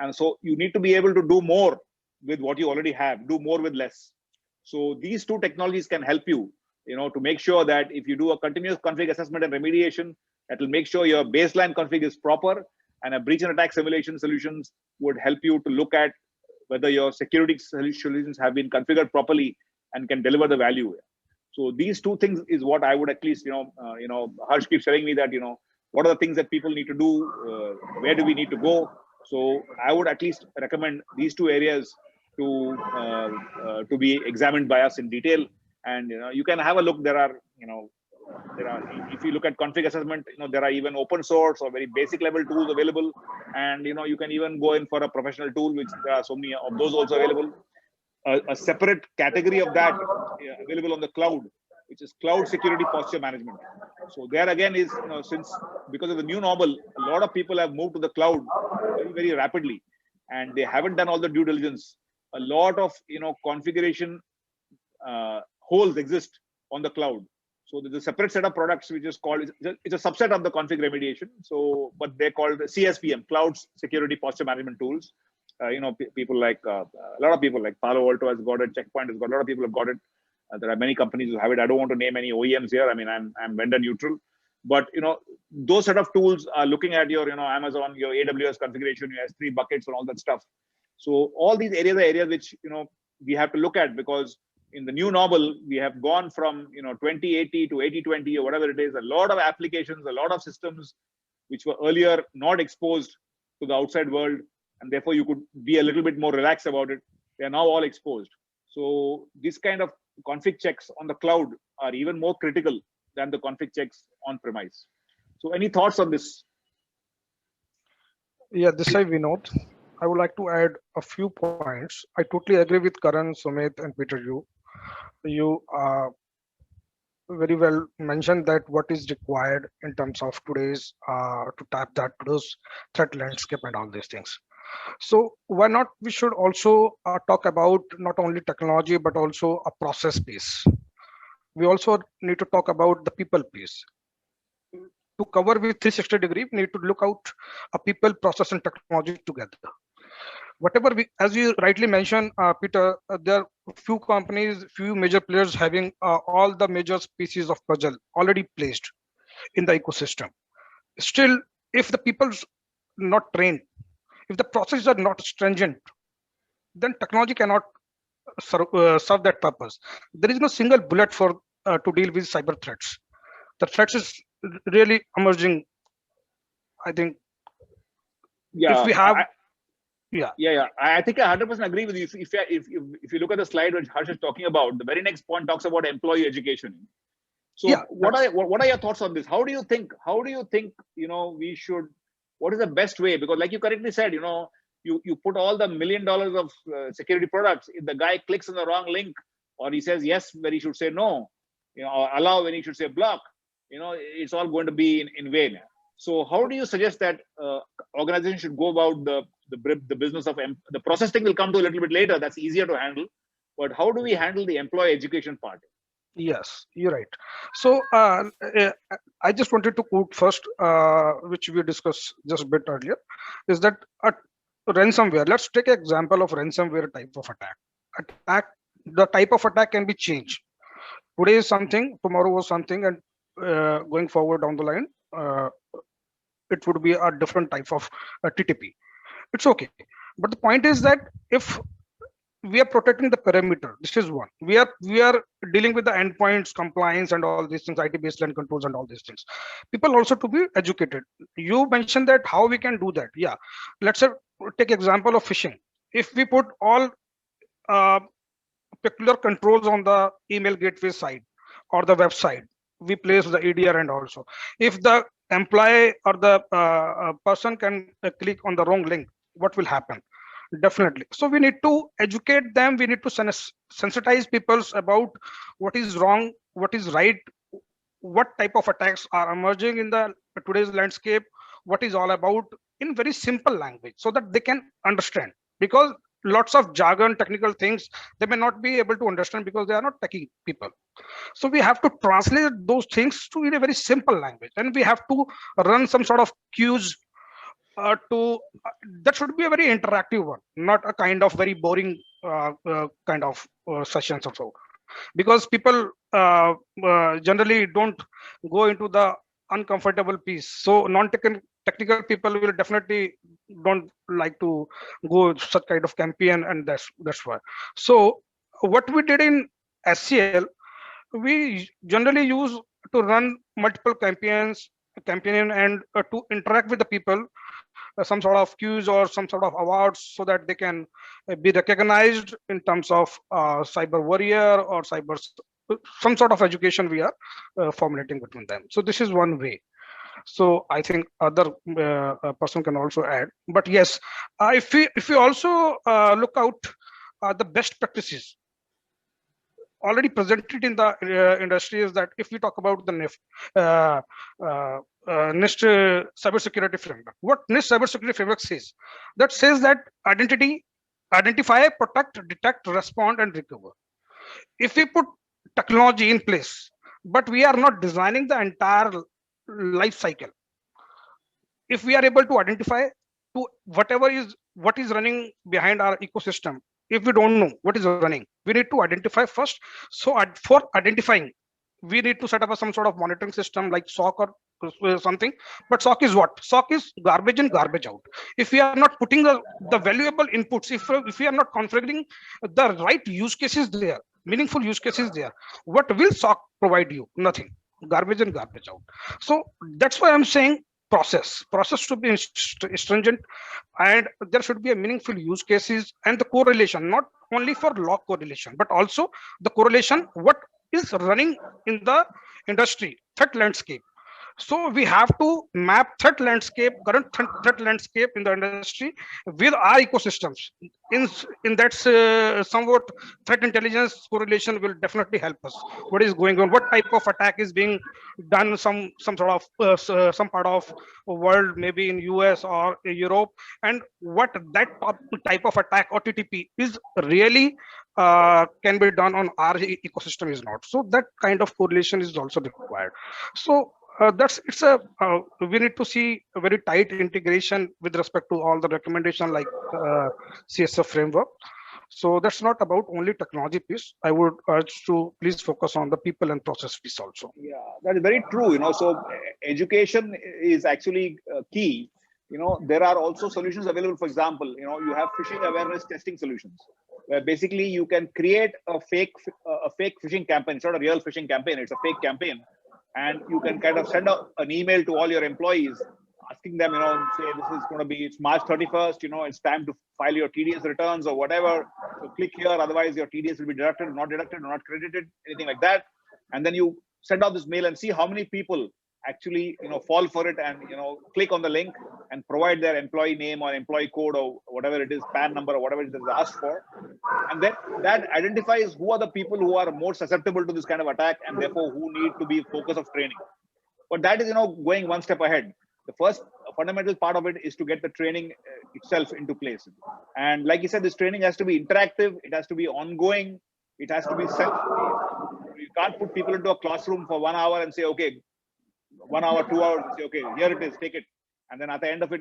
And so you need to be able to do more with what you already have, do more with less. So these two technologies can help you, to make sure that if you do a continuous config assessment and remediation, that will make sure your baseline config is proper, and a breach and attack simulation solutions would help you to look at whether your security solutions have been configured properly and can deliver the value. So these two things is what I would at least, Harsh keeps telling me that, what are the things that people need to do? Where do we need to go? So I would at least recommend these two areas to be examined by us in detail. And you can have a look. There are if you look at config assessment, there are even open source or very basic level tools available, and you can even go in for a professional tool, which there are so many of those also available. A separate category of that available on the cloud, which is cloud security posture management. So there again is, since because of the new normal, a lot of people have moved to the cloud very, very rapidly, and they haven't done all the due diligence. A lot of configuration holes exist on the cloud. So there's a separate set of products which is called, it's a subset of the config remediation. So, but they're called CSPM, Cloud Security Posture Management Tools. People like, a lot of people like Palo Alto has got it, Checkpoint has got, a lot of people have got it. There are many companies who have it. I don't want to name any OEMs here. I mean, I'm vendor neutral. But, those set of tools are looking at your, Amazon, your AWS configuration, your S3 buckets and all that stuff. So all these areas are areas which, we have to look at, because in the new normal, we have gone from 2080 to 8020 or whatever it is. A lot of applications, a lot of systems which were earlier not exposed to the outside world, and therefore you could be a little bit more relaxed about it. They are now all exposed. So this kind of config checks on the cloud are even more critical than the config checks on premise. So any thoughts on this? Yeah, this I Vinod. I would like to add a few points. I totally agree with Karan, Sumit, and Peter. You very well mentioned that what is required in terms of today's to tap that today's threat landscape and all these things. So why not we should also talk about not only technology but also a process piece. We also need to talk about the people piece. To cover with 360 degree, we need to look out a people, process, and technology together. Whatever we, as you rightly mentioned, Peter, there are few companies, few major players having all the major pieces of puzzle already placed in the ecosystem. Still, if the people's not trained, if the processes are not stringent, then technology cannot serve that purpose. There is no single bullet for to deal with cyber threats. The threats is really emerging. I think. Yeah. If we have. Yeah. I think I 100% agree with you. If you look at the slide which Harsh is talking about, the very next point talks about employee education. So yeah, what are your thoughts on this? How do you think we should? What is the best way? Because like you correctly said, you put all the $1 million of security products. If the guy clicks on the wrong link, or he says yes where he should say no, or allow when he should say block, it's all going to be in vain. So how do you suggest that organizations should go about the business of the process thing will come to a little bit later. That's easier to handle. But how do we handle the employee education part? Yes, you're right. So I just wanted to quote first, which we discussed just a bit earlier, is that ransomware. Let's take an example of ransomware type of attack. The type of attack can be changed. Today is something, tomorrow was something, and going forward down the line, it would be a different type of TTP. It's okay. But the point is that if we are protecting the perimeter, this is one. We are dealing with the endpoints, compliance, and all these things, IT baseline controls, and all these things. People also to be educated. You mentioned that how we can do that. Yeah, let's take example of phishing. if we put all peculiar controls on the email gateway side or the website, we place the EDR. And also, if the employee or the person can click on the wrong link, what will happen? Definitely. So we need to educate them. We need to sensitize people about what is wrong, what is right, what type of attacks are emerging in the today's landscape, what is all about, in very simple language, so that they can understand. Because lots of jargon, technical things, they may not be able to understand because they are not techie people. So we have to translate those things to in a very simple language, and we have to run some sort of cues to that should be a very interactive one, not a kind of very boring kind of sessions or so. Because people generally don't go into the uncomfortable piece. So non-technical people will definitely don't like to go such kind of campaign, and that's why. So what we did in SCL, we generally use to run multiple campaign and to interact with the people, some sort of cues or some sort of awards, so that they can be recognized in terms of cyber warrior or some sort of education we are formulating between them. So this is one way. So I think other person can also add. But yes, if we also look out the best practices already presented in the industry, is that if we talk about the uh, uh, NIST cybersecurity framework, what NIST cybersecurity framework says, that says that identify, protect, detect, respond, and recover. If we put technology in place, but we are not designing the entire life cycle, if we are able to identify to what is running behind our ecosystem, if we don't know what is running, we need to identify first. So for identifying, we need to set up some sort of monitoring system like SOC or something. But SOC is what? SOC is garbage in, garbage out. If we are not putting the valuable inputs, if we are not configuring the right use cases there, meaningful use cases there, what will SOC provide you? Nothing. Garbage in, garbage out. So that's why I'm saying process to be stringent, and there should be a meaningful use cases and the correlation, not only for log correlation, but also the correlation what is running in the industry threat landscape. So we have to map current threat landscape in the industry with our ecosystems. In that somewhat threat intelligence correlation will definitely help us. What is going on? What type of attack is being done? Some sort of some part of world, maybe in US or Europe, and what that type of attack or TTP is really can be done on our ecosystem is not. So that kind of correlation is also required. So that's it's a we need to see a very tight integration with respect to all the recommendation like CSF framework. So that's not about only technology piece. I would urge to please focus on the people and process piece also. Yeah, that is very true. So education is actually key. There are also solutions available. For example, you have phishing awareness testing solutions, where basically you can create a fake phishing campaign. It's not a real phishing campaign; it's a fake campaign, and you can kind of send out an email to all your employees, asking them, say this is going to be, it's March 31st. It's time to file your TDS returns or whatever. So click here, otherwise your TDS will be deducted, or not credited, anything like that. And then you send out this mail and see how many people actually fall for it and click on the link and provide their employee name or employee code or whatever it is, PAN number or whatever it is asked for. And then that identifies who are the people who are more susceptible to this kind of attack, and therefore who need to be focus of training. But that is going one step ahead. The first fundamental part of it is to get the training itself into place. And like you said, this training has to be interactive, it has to be ongoing, it has to be self-paced. You can't put people into a classroom for 1 hour and say, okay, 1 hour, 2 hours, and say, okay, here it is, take it. And then at the end of it,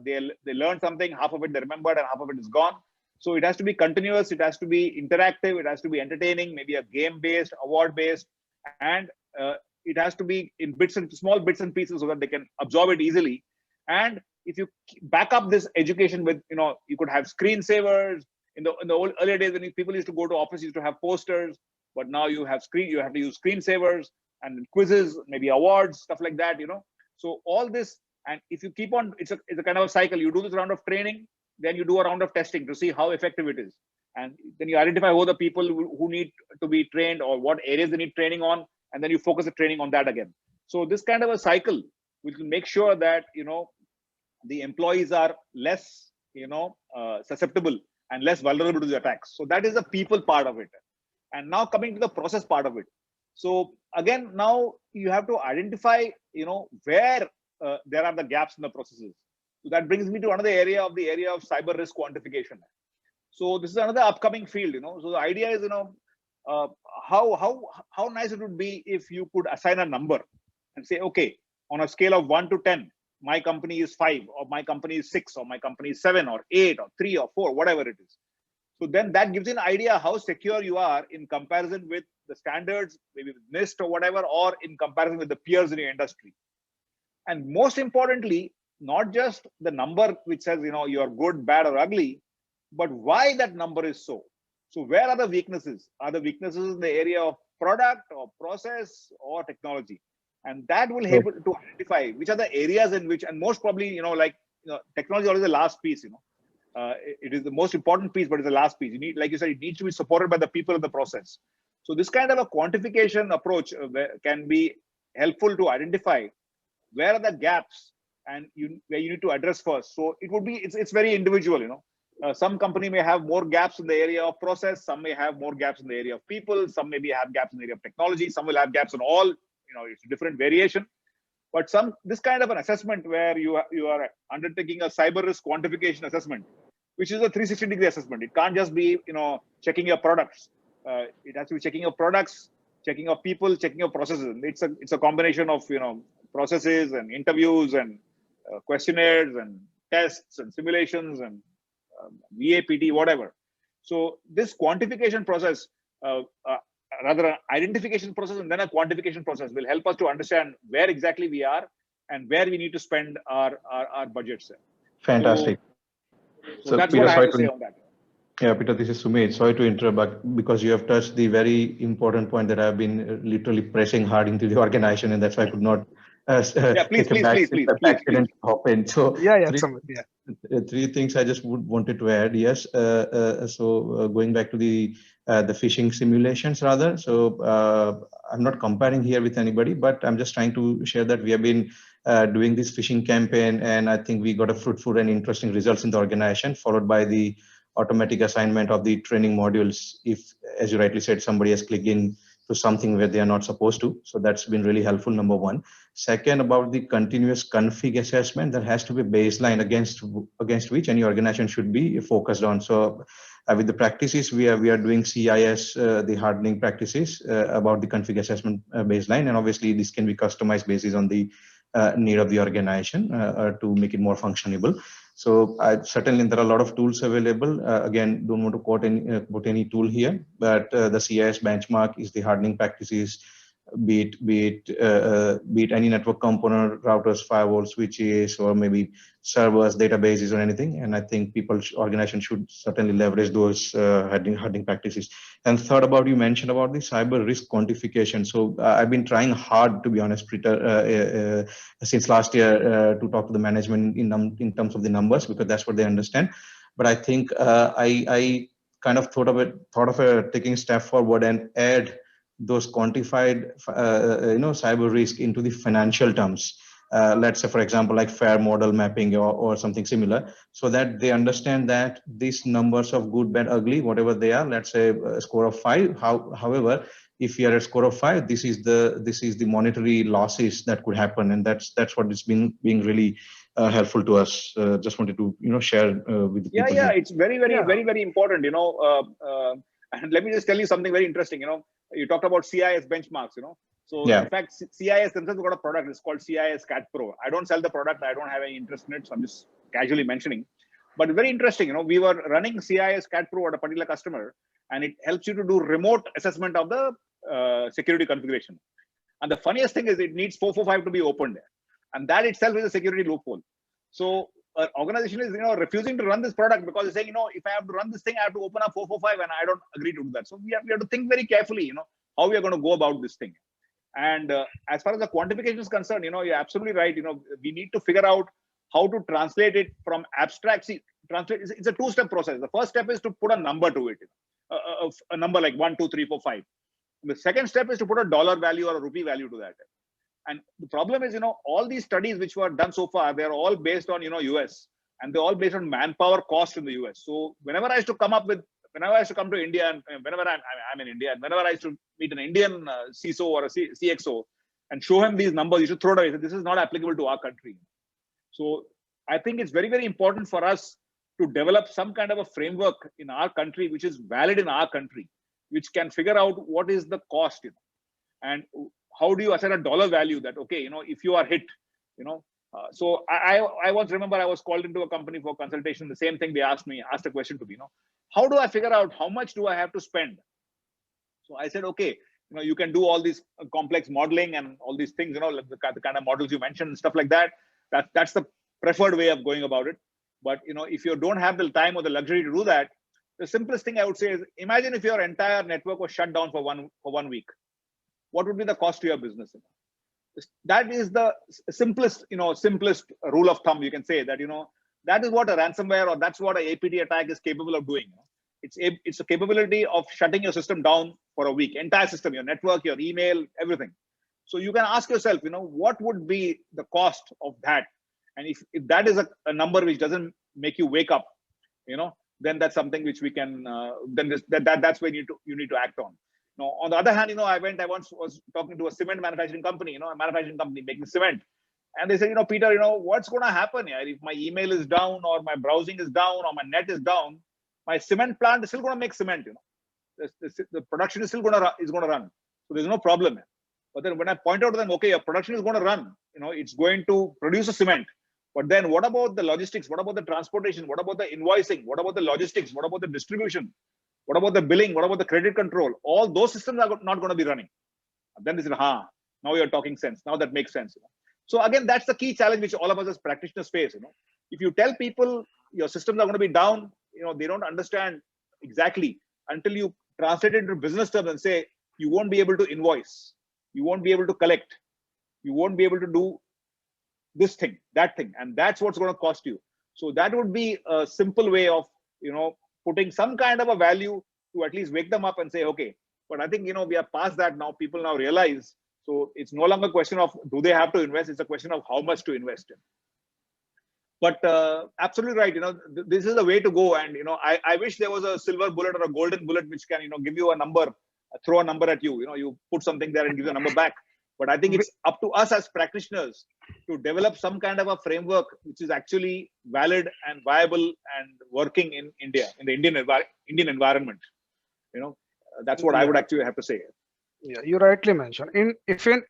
they learn something, half of it they remembered and half of it is gone. So it has to be continuous, it has to be interactive, it has to be entertaining, maybe a game-based, award-based, and it has to be in small bits and pieces so that they can absorb it easily. And if you back up this education with, you could have screensavers. In the old earlier days, when people used to go to office, used to have posters, but now you have you have to use screensavers and quizzes, maybe awards, stuff like that. So all this, and if you keep on, it's a kind of a cycle. You do this round of training, then you do a round of testing to see how effective it is. And then you identify who are the people who need to be trained or what areas they need training on. And then you focus the training on that again. So this kind of a cycle will make sure that, the employees are less, susceptible and less vulnerable to the attacks. So that is the people part of it. And now coming to the process part of it. So again, now you have to identify, where there are the gaps in the processes. So that brings me to another area of cyber risk quantification. So this is another upcoming field, So the idea is, how nice it would be if you could assign a number and say, okay, on a scale of 1 to 10, my company is 5, or my company is 6, or my company is 7, or 8, or 3, or 4, whatever it is. So then that gives you an idea how secure you are in comparison with the standards, maybe with NIST or whatever, or in comparison with the peers in your industry. And most importantly, not just the number which says, you're good, bad, or ugly, but why that number is so. So where are the weaknesses? Are the weaknesses in the area of product or process or technology? And that will help to identify which are the areas in which, and most probably, technology is always the last piece, it is the most important piece, but it's the last piece. You need, like you said, it needs to be supported by the people in the process. So this kind of a quantification approach can be helpful to identify where are the gaps and where you need to address first. So it would be, it's very individual, some company may have more gaps in the area of process, some may have more gaps in the area of people, some maybe have gaps in the area of technology, some will have gaps in all, it's a different variation. But this kind of an assessment where you are undertaking a cyber risk quantification assessment, which is a 360-degree assessment. It can't just be, checking your products. It has to be checking your products, checking your people, checking your processes. It's a combination of, processes and interviews and questionnaires and tests and simulations and VAPT, whatever. So this quantification process, rather an identification process and then a quantification process will help us to understand where exactly we are and where we need to spend our budgets. Fantastic. So that's Peter, what I have to say on that. Yeah, Peter, this is Sumit. Sorry to interrupt, but because you have touched the very important point that I've been literally pressing hard into the organization, and that's why I could not please hop in. So three things I just wanted to add. Yes. So going back to the phishing simulations rather. So I'm not comparing here with anybody, but I'm just trying to share that we have been doing this phishing campaign, and I think we got a fruitful and interesting results in the organization, followed by the automatic assignment of the training modules if, as you rightly said, somebody has clicked in to something where they are not supposed to. So that's been really helpful, number one. Second, about the continuous config assessment, there has to be a baseline against which any organization should be focused on. So with the practices, we are doing CIS, the hardening practices about the config assessment baseline. And obviously this can be customized based on the need of the organization to make it more functionable. So certainly there are a lot of tools available. Again, don't want to quote any tool here, but the CIS benchmark is the hardening practices, be it any network component, routers, firewalls, switches, or maybe servers, databases, or anything. And I think organizations should certainly leverage those hardening practices. And third, you mentioned about the cyber risk quantification. So I've been trying hard, to be honest, Peter, since last year to talk to the management in terms of the numbers, because that's what they understand. But I think I kind of thought of taking a step forward and add those quantified cyber risk into the financial terms. Let's say, for example, like fair model mapping or something similar, so that they understand that these numbers of good, bad, ugly, whatever they are, let's say a score of 5. However, if you are a score of 5, this is the monetary losses that could happen, and that's what is being really helpful to us. Just wanted to share with the people. Yeah, it's very important. And let me just tell you something very interesting. You talked about CIS benchmarks. So in fact, CIS themselves got a product. It's called CIS Cat Pro. I don't sell the product. I don't have any interest in it. So I'm just casually mentioning. But very interesting. We were running CIS Cat Pro at a particular customer, and it helps you to do remote assessment of the security configuration. And the funniest thing is it needs 445 to be opened there, and that itself is a security loophole. So an organization is refusing to run this product because they're saying, if I have to run this thing, I have to open up 445, and I don't agree to do that. So we have to think very carefully, how we are going to go about this thing. And as far as the quantification is concerned, you're absolutely right. We need to figure out how to translate it from abstract. See, translate. It's a two-step process. The first step is to put a number to it, a number like 1, 2, 3, 4, 5. The second step is to put a dollar value or a rupee value to that. And the problem is, all these studies which were done so far, they're all based on, US, and they're all based on manpower cost in the US. So whenever I used to come to India, and whenever I'm in India, and whenever I used to meet an Indian CISO or a CXO and show him these numbers, you should throw it away. This is not applicable to our country. So I think it's very, very important for us to develop some kind of a framework in our country, which is valid in our country, which can figure out what is the cost, and how do you assign a dollar value that, okay, if you are hit, so I once remember I was called into a company for consultation. The same thing they asked a question to me, how do I figure out how much do I have to spend? So I said, okay, you can do all these complex modeling and all these things, like the kind of models you mentioned and stuff like that. That's the preferred way of going about it. But if you don't have the time or the luxury to do that, the simplest thing I would say is, imagine if your entire network was shut down for one week. What would be the cost to your business? That is the simplest rule of thumb. You can say that that is what a ransomware, or that's what a APT attack is capable of doing. It's a capability of shutting your system down for a week, entire system, your network, your email, everything. So you can ask yourself, what would be the cost of that? And if that is a number which doesn't make you wake up, then that's something which we can, that's when you need to act on. Now, on the other hand, I once was talking to a cement manufacturing company, a manufacturing company making cement. And they said, Peter, what's going to happen here? If my email is down, or my browsing is down, or my net is down, my cement plant is still going to make cement, the production is still going to run. So there's no problem. But then when I point out to them, okay, your production is going to run, it's going to produce a cement. But then what about the logistics? What about the transportation? What about the invoicing? What about the logistics? What about the distribution? What about the billing? What about the credit control? All those systems are not going to be running. And then they said, now you're talking sense. Now that makes sense. So again, that's the key challenge which all of us as practitioners face. If you tell people your systems are going to be down, they don't understand exactly until you translate it into business terms and say, you won't be able to invoice. You won't be able to collect. You won't be able to do this thing, that thing. And that's what's going to cost you. So that would be a simple way of, putting some kind of a value to at least wake them up and say, okay, but I think, we are past that now. People now realize. So it's no longer a question of do they have to invest? It's a question of how much to invest in. But absolutely right. This is the way to go. And, I wish there was a silver bullet or a golden bullet, which can, give you a number, throw a number at you, you put something there and give you a number back. But I think it's up to us as practitioners to develop some kind of a framework which is actually valid and viable and working in India, in the Indian environment. That's what I would actually have to say. Yeah, you rightly mentioned. Actually,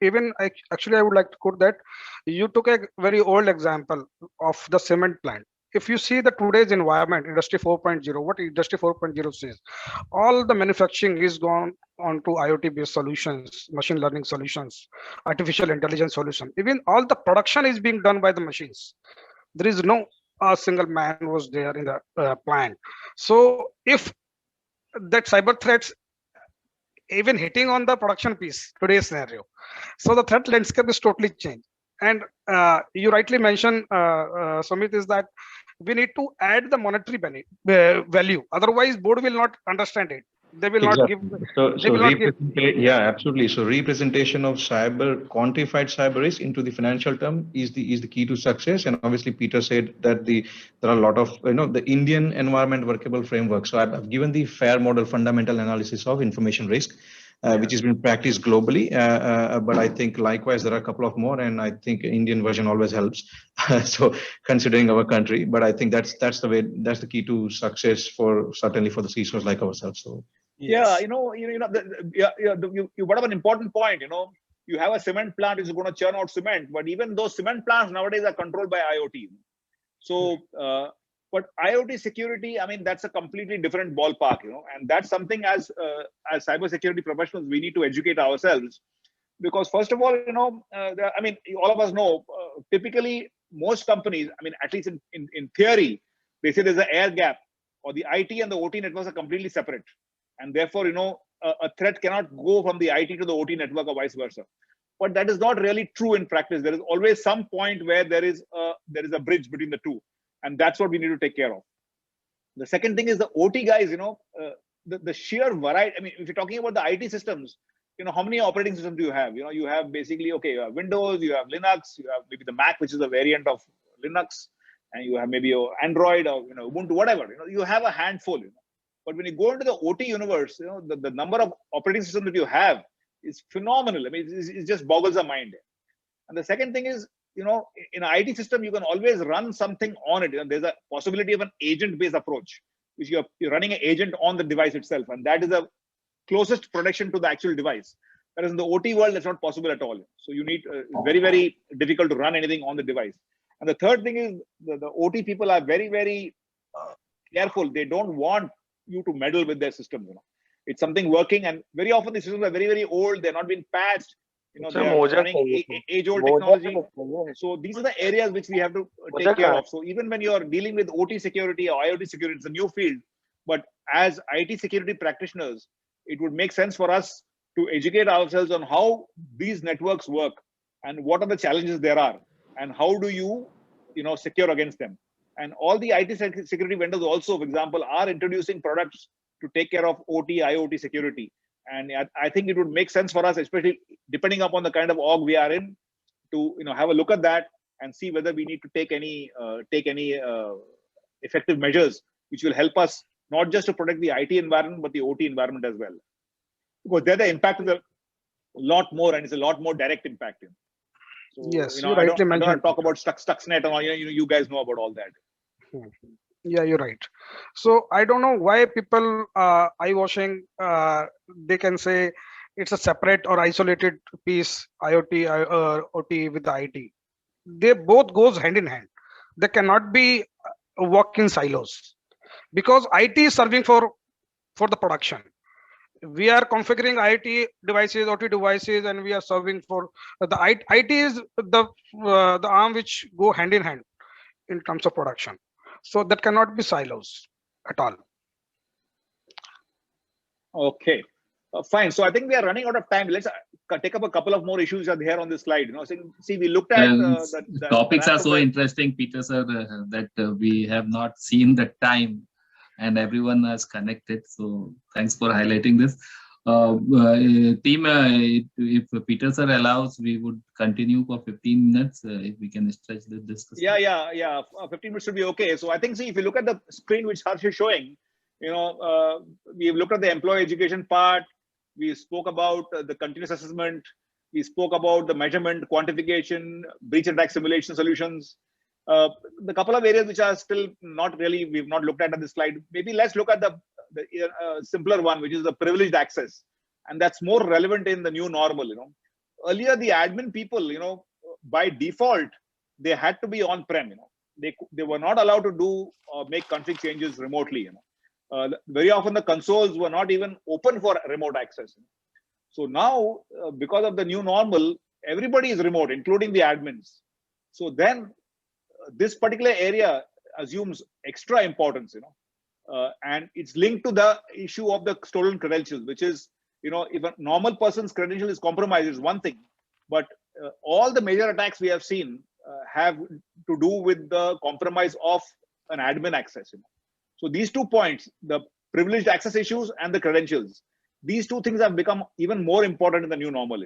I would like to quote that you took a very old example of the cement plant. If you see the today's environment, Industry 4.0, what Industry 4.0 says, all the manufacturing is gone on to IoT-based solutions, machine learning solutions, artificial intelligence solution. Even all the production is being done by the machines. There is no single man was there in the plant. So if that cyber threats even hitting on the production piece, today's scenario, so the threat landscape is totally changed. And you rightly mentioned, Sumit, is that we need to add the monetary value. Otherwise, board will not understand it. They will not give. Yeah, absolutely. So representation of quantified cyber risk into the financial term is the key to success. And obviously, Peter said that there are a lot of the Indian environment workable framework. So I've given the FAIR model, fundamental analysis of information risk, which has been practiced globally. But I think likewise there are a couple of more, and I think Indian version always helps. So considering our country, but I think that's the key to success certainly for the CISOs like ourselves. So. Yes. Yeah, you brought up an important point. You have a cement plant which is going to churn out cement, but even those cement plants nowadays are controlled by IoT. So, but IoT security, that's a completely different ballpark, and that's something as cybersecurity professionals we need to educate ourselves, because first of all, all of us know, typically most companies, at least in theory, they say there's an air gap, or the IT and the OT networks are completely separate. And therefore, a threat cannot go from the IT to the OT network or vice versa. But that is not really true in practice. There is always some point where there is a bridge between the two. And that's what we need to take care of. The second thing is the OT guys, the sheer variety. I mean, if you're talking about the IT systems, how many operating systems do you have? You have basically, okay, you have Windows, you have Linux, you have maybe the Mac, which is a variant of Linux, and you have maybe your Android or, Ubuntu, whatever. You have a handful. But when you go into the OT universe, the number of operating systems that you have is phenomenal. I mean, it just boggles the mind. And the second thing is, in an IT system, you can always run something on it. There's a possibility of an agent-based approach, which you're running an agent on the device itself. And that is the closest protection to the actual device. Whereas in the OT world, that's not possible at all. So you need very, very difficult to run anything on the device. And the third thing is the OT people are very, very careful. They don't want you to meddle with their system. It's something working, and very often the systems are very, very old. They're not been patched. They are running age-old technology. So these are the areas which we have to take care of. So even when you're dealing with OT security or IoT security, it's a new field. But as IT security practitioners, it would make sense for us to educate ourselves on how these networks work and what are the challenges there are, and how do you, secure against them. And all the IT security vendors also, for example, are introducing products to take care of OT, IoT security. And I think it would make sense for us, especially depending upon the kind of org we are in, to have a look at that and see whether we need to take any effective measures which will help us not just to protect the IT environment but the OT environment as well. Because there the impact is a lot more, and it's a lot more direct impact. So, Yes, you I rightly don't mentioned. talk about Stuxnet and all. You guys know about all that. Yeah, you're right. So I don't know why people eye washing. They can say it's a separate or isolated piece, IoT, OT with the IT. They both goes hand in hand. They cannot be work in silos, because IT is serving for the production. We are configuring IT devices, OT devices, and we are serving for the IT is the arm which go hand in hand in terms of production. So that cannot be silos at all. Okay, fine. So I think we are running out of time. Let's take up a couple of more issues that are here on this slide. See, we looked at the topics are so interesting, Peter sir, that we have not seen the time, and everyone has connected. So thanks for highlighting this. Team, if Peter sir allows, we would continue for 15 minutes if we can stretch the discussion. Yeah. 15 minutes should be okay. So I think, see, if you look at the screen which Harsh is showing, we've looked at the employee education part. We spoke about the continuous assessment. We spoke about the measurement, quantification, breach attack simulation solutions. The couple of areas which are still not really, we've not looked at this slide. Maybe let's look at the simpler one, which is the privileged access. And that's more relevant in the new normal. Earlier, the admin people, by default, they had to be on-prem. They were not allowed to do or make config changes remotely. Very often the consoles were not even open for remote access. So now, because of the new normal, everybody is remote, including the admins. So then this particular area assumes extra importance, and it's linked to the issue of the stolen credentials, which is, if a normal person's credential is compromised, is one thing, but all the major attacks we have seen have to do with the compromise of an admin access. So these 2 points, the privileged access issues and the credentials, these 2 things have become even more important in the new normal.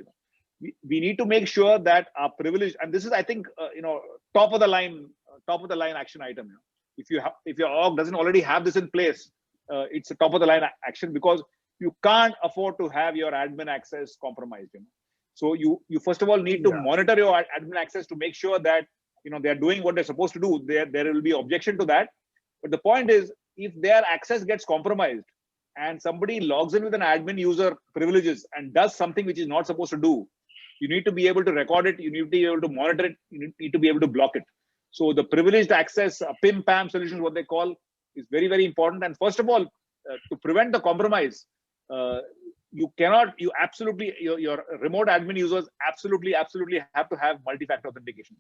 We need to make sure that our privilege, and this is, I think, top of the line action item. If your org doesn't already have this in place, it's a top of the line action, because you can't afford to have your admin access compromised. So you first of all need to monitor your admin access to make sure that they're doing what they're supposed to do. There will be objection to that. But the point is, if their access gets compromised and somebody logs in with an admin user privileges and does something which is not supposed to do, you need to be able to record it. You need to be able to monitor it. You need to be able to block it. So the privileged access, PIM-PAM solution, what they call, is very, very important. And first of all, to prevent the compromise, your remote admin users absolutely have to have multi-factor authentication.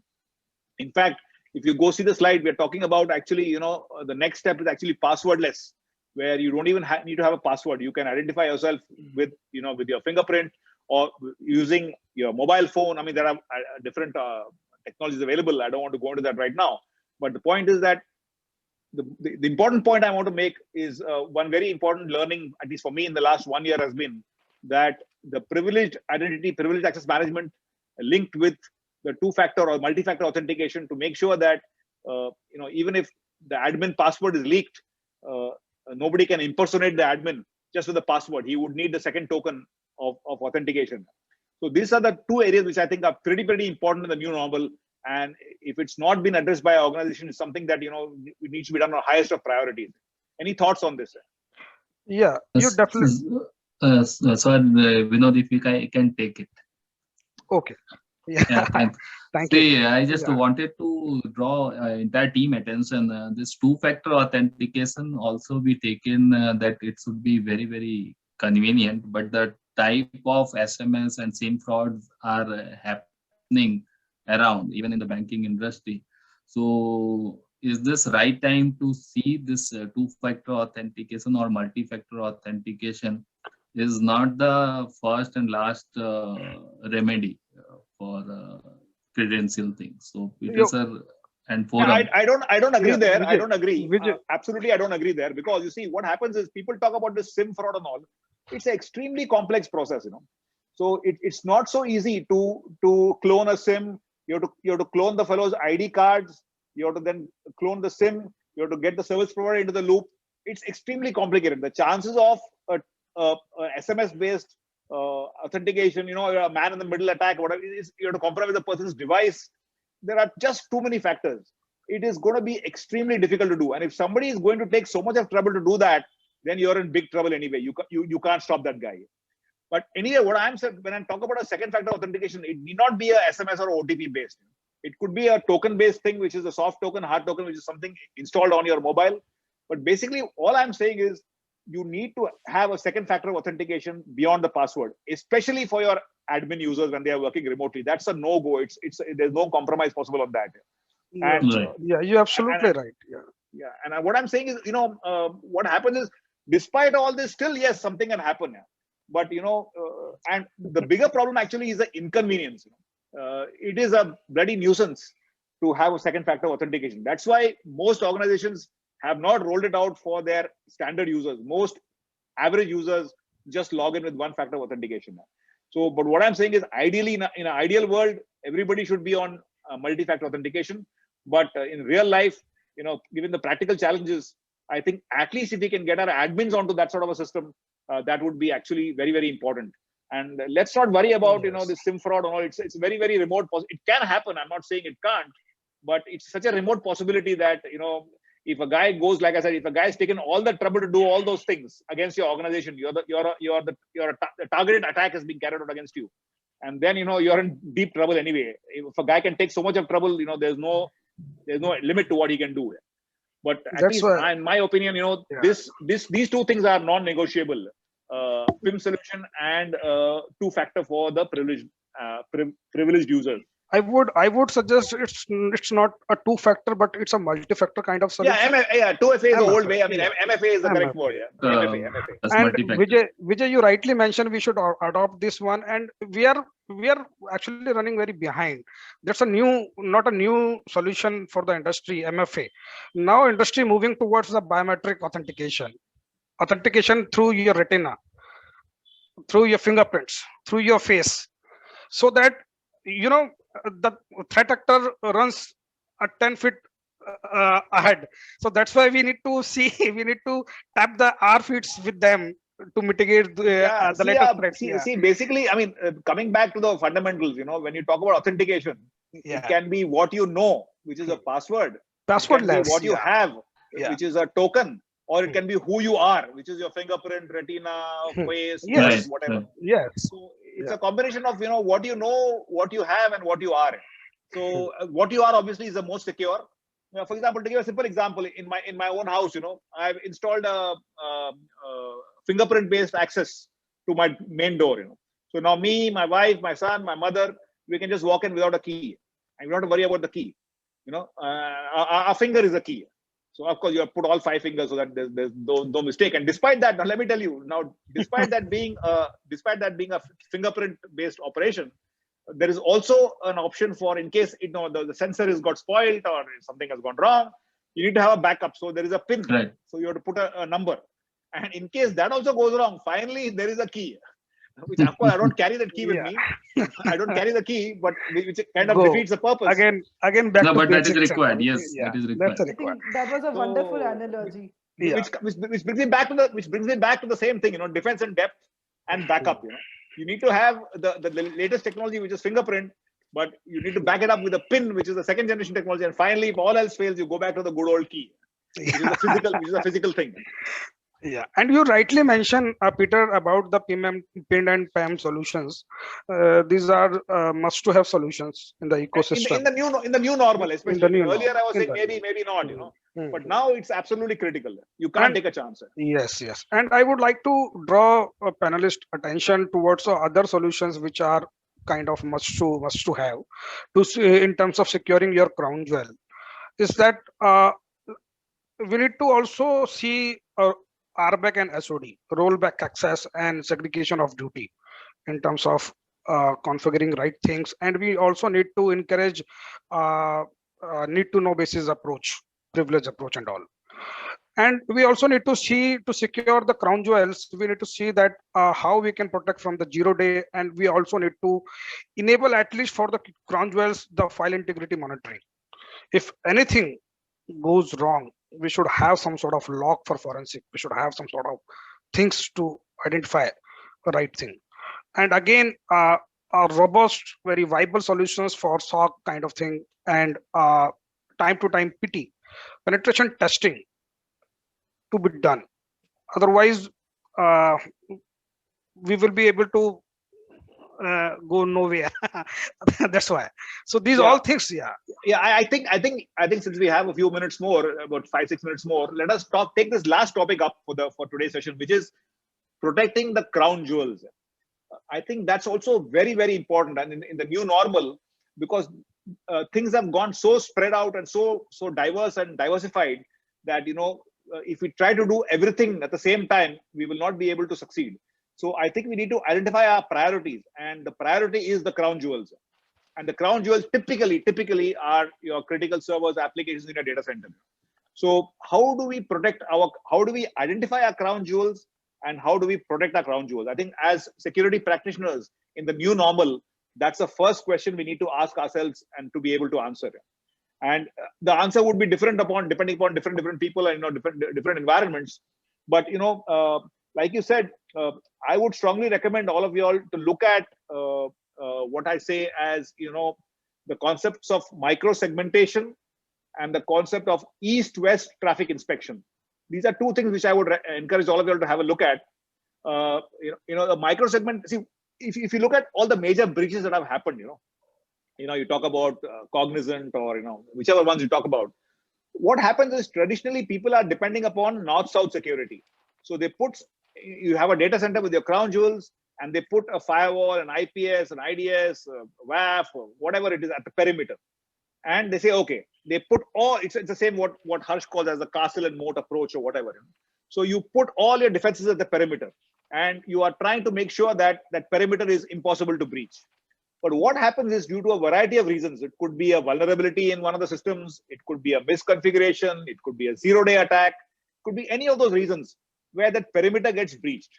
In fact, if you go see the slide, we're talking about actually, the next step is actually passwordless, where you don't even need to have a password. You can identify yourself with your fingerprint or using your mobile phone. I mean, there are different technologies available. I don't want to go into that right now. But the point is that the important point I want to make is one very important learning, at least for me in the last 1 year, has been that the privileged identity, privileged access management linked with the two-factor or multi-factor authentication to make sure that even if the admin password is leaked, nobody can impersonate the admin just with the password. He would need the second token of authentication. So these are the two areas which I think are pretty important in the new normal. And if it's not been addressed by our organization, it's something that it needs to be done on the highest of priorities. Any thoughts on this? Yeah, you definitely. Vinod, if you can take it. Okay. Yeah. Thanks. Thank you. I just wanted to draw entire team attention. This two-factor authentication also be taken that it should be very, very convenient, but the type of SMS and SIM frauds are happening around, even in the banking industry. So is this right time to see this two-factor authentication or multi-factor authentication is not the first and last remedy for credential things? So Peter sir and forum. I don't agree there. Vijay, I don't agree. Vijay. Absolutely, I don't agree there, because you see what happens is people talk about this SIM fraud and all. It's an extremely complex process, So it's not so easy to clone a SIM. You have to clone the fellow's ID cards. You have to then clone the SIM. You have to get the service provider into the loop. It's extremely complicated. The chances of a SMS-based authentication, a man-in-the-middle attack, whatever it is, you have to compromise the person's device. There are just too many factors. It is going to be extremely difficult to do. And if somebody is going to take so much of trouble to do that, then you're in big trouble anyway. You can't stop that guy. But anyway, what I'm saying, when I talk about a second factor authentication, it need not be a SMS or OTP based. It could be a token based thing, which is a soft token, hard token, which is something installed on your mobile. But basically, all I'm saying is you need to have a second factor of authentication beyond the password, especially for your admin users when they are working remotely. That's a no-go. There's no compromise possible on that. And you're absolutely right. Yeah. And what I'm saying is, what happens is, despite all this, still, yes, something can happen. But, and the bigger problem actually is the inconvenience. It is a bloody nuisance to have a second factor authentication. That's why most organizations have not rolled it out for their standard users. Most average users just log in with one factor of authentication. So, but what I'm saying is, ideally, in an ideal world, everybody should be on multi-factor authentication. But in real life, given the practical challenges, I think at least if we can get our admins onto that sort of a system, that would be actually very, very important. And let's not worry about, the SIM fraud and all. It's very, very remote. It can happen. I'm not saying it can't, but it's such a remote possibility that, if a guy goes, like I said, if a guy's taken all the trouble to do all those things against your organization, the targeted attack is being carried out against you. And then, you're in deep trouble anyway. If a guy can take so much of trouble, there's no limit to what he can do. But at least, in my opinion, these two things are non-negotiable: PIM solution and two-factor for the privileged users. I would suggest it's not a two-factor, but it's a multi-factor kind of solution. Yeah, 2FA is the old way. I mean, MFA is the correct word. MFA. And Vijay, you rightly mentioned we should adopt this one, and we are actually running very behind. That's not a new solution for the industry, MFA. Now industry moving towards the biometric authentication through your retina, through your fingerprints, through your face, so that the threat actor runs a 10 feet ahead. So that's why we need to tap the R feeds with them to mitigate the latest threats. See, basically, I mean, coming back to the fundamentals, when you talk about authentication, it can be what you know, which is a password. Passwordless. What you have, which is a token. Or it can be who you are, which is your fingerprint, retina, face, whatever. Yes. So it's a combination of what you know, what you have, and what you are. So what you are obviously is the most secure. For example, to give a simple example, in my own house, I've installed a fingerprint-based access to my main door. So now me, my wife, my son, my mother, we can just walk in without a key, and we don't have to worry about the key. Our finger is the key. So of course you have put all 5 fingers so that there's no mistake. And despite that, now let me tell you, despite that being a fingerprint-based operation, there is also an option for, in case the sensor has got spoiled or something has gone wrong, you need to have a backup. So there is a pin. Right. So you have to put a number. And in case that also goes wrong, finally there is a key, which of course I don't carry that key with me. I don't carry the key, but which kind of defeats the purpose. Again back No, to but that is basics. required. Yes, that is required. That's I required. think that was a wonderful analogy. Which brings me back to the same thing, defense in depth and backup. You need to have the latest technology, which is fingerprint, but you need to back it up with a pin, which is the second generation technology. And finally, if all else fails, you go back to the good old key, which is a physical thing. Yeah, and you rightly mentioned, Peter, about the PIN and PAM solutions. These are must-to-have solutions in the ecosystem. In the new normal, especially. Earlier, I was saying maybe not, but now it's absolutely critical. You can't take a chance. Yes. And I would like to draw a panelist attention towards other solutions which are kind of must to have in terms of securing your crown jewel. Is that we need to also see RBAC and SOD, rollback access and segregation of duty in terms of configuring right things. And we also need to encourage need to know basis approach, privilege approach and all. And we also need to see, to secure the crown jewels, we need to see that how we can protect from the 0 day. And we also need to enable, at least for the crown jewels, the file integrity monitoring. If anything goes wrong, we should have some sort of log for forensic. We should have some sort of things to identify the right thing. And again, robust, very viable solutions for SOC kind of thing, and time to time PT, penetration testing to be done. Otherwise, we will be able to go nowhere. That's why. So these all things, I think since we have a few minutes more, about 5-6 minutes more, let us take this last topic up for today's session, which is protecting the crown jewels. I think that's also very, very important, and in the new normal, because things have gone so spread out and so diverse and diversified that if we try to do everything at the same time, we will not be able to succeed. So I think we need to identify our priorities, and the priority is the crown jewels. And the crown jewels typically are your critical servers, applications in a data center. So how do we identify our crown jewels, and how do we protect our crown jewels? I think as security practitioners in the new normal, that's the first question we need to ask ourselves and to be able to answer. And the answer would be depending upon different people and different environments. But like you said, I would strongly recommend all of you all to look at what I say as the concepts of micro segmentation and the concept of east-west traffic inspection. These are two things which I would encourage all of you all to have a look at. The micro segment. See, if you look at all the major breaches that have happened, you talk about Cognizant or whichever ones you talk about. What happens is traditionally people are depending upon north-south security. So you have a data center with your crown jewels, and they put a firewall, an IPS, an IDS, WAF, or whatever it is at the perimeter. And they say, okay, they put all, it's the same what Harsh calls as the castle and moat approach or whatever. So you put all your defenses at the perimeter, and you are trying to make sure that that perimeter is impossible to breach. But what happens is, due to a variety of reasons, it could be a vulnerability in one of the systems, it could be a misconfiguration, it could be a 0-day attack, it could be any of those reasons where that perimeter gets breached.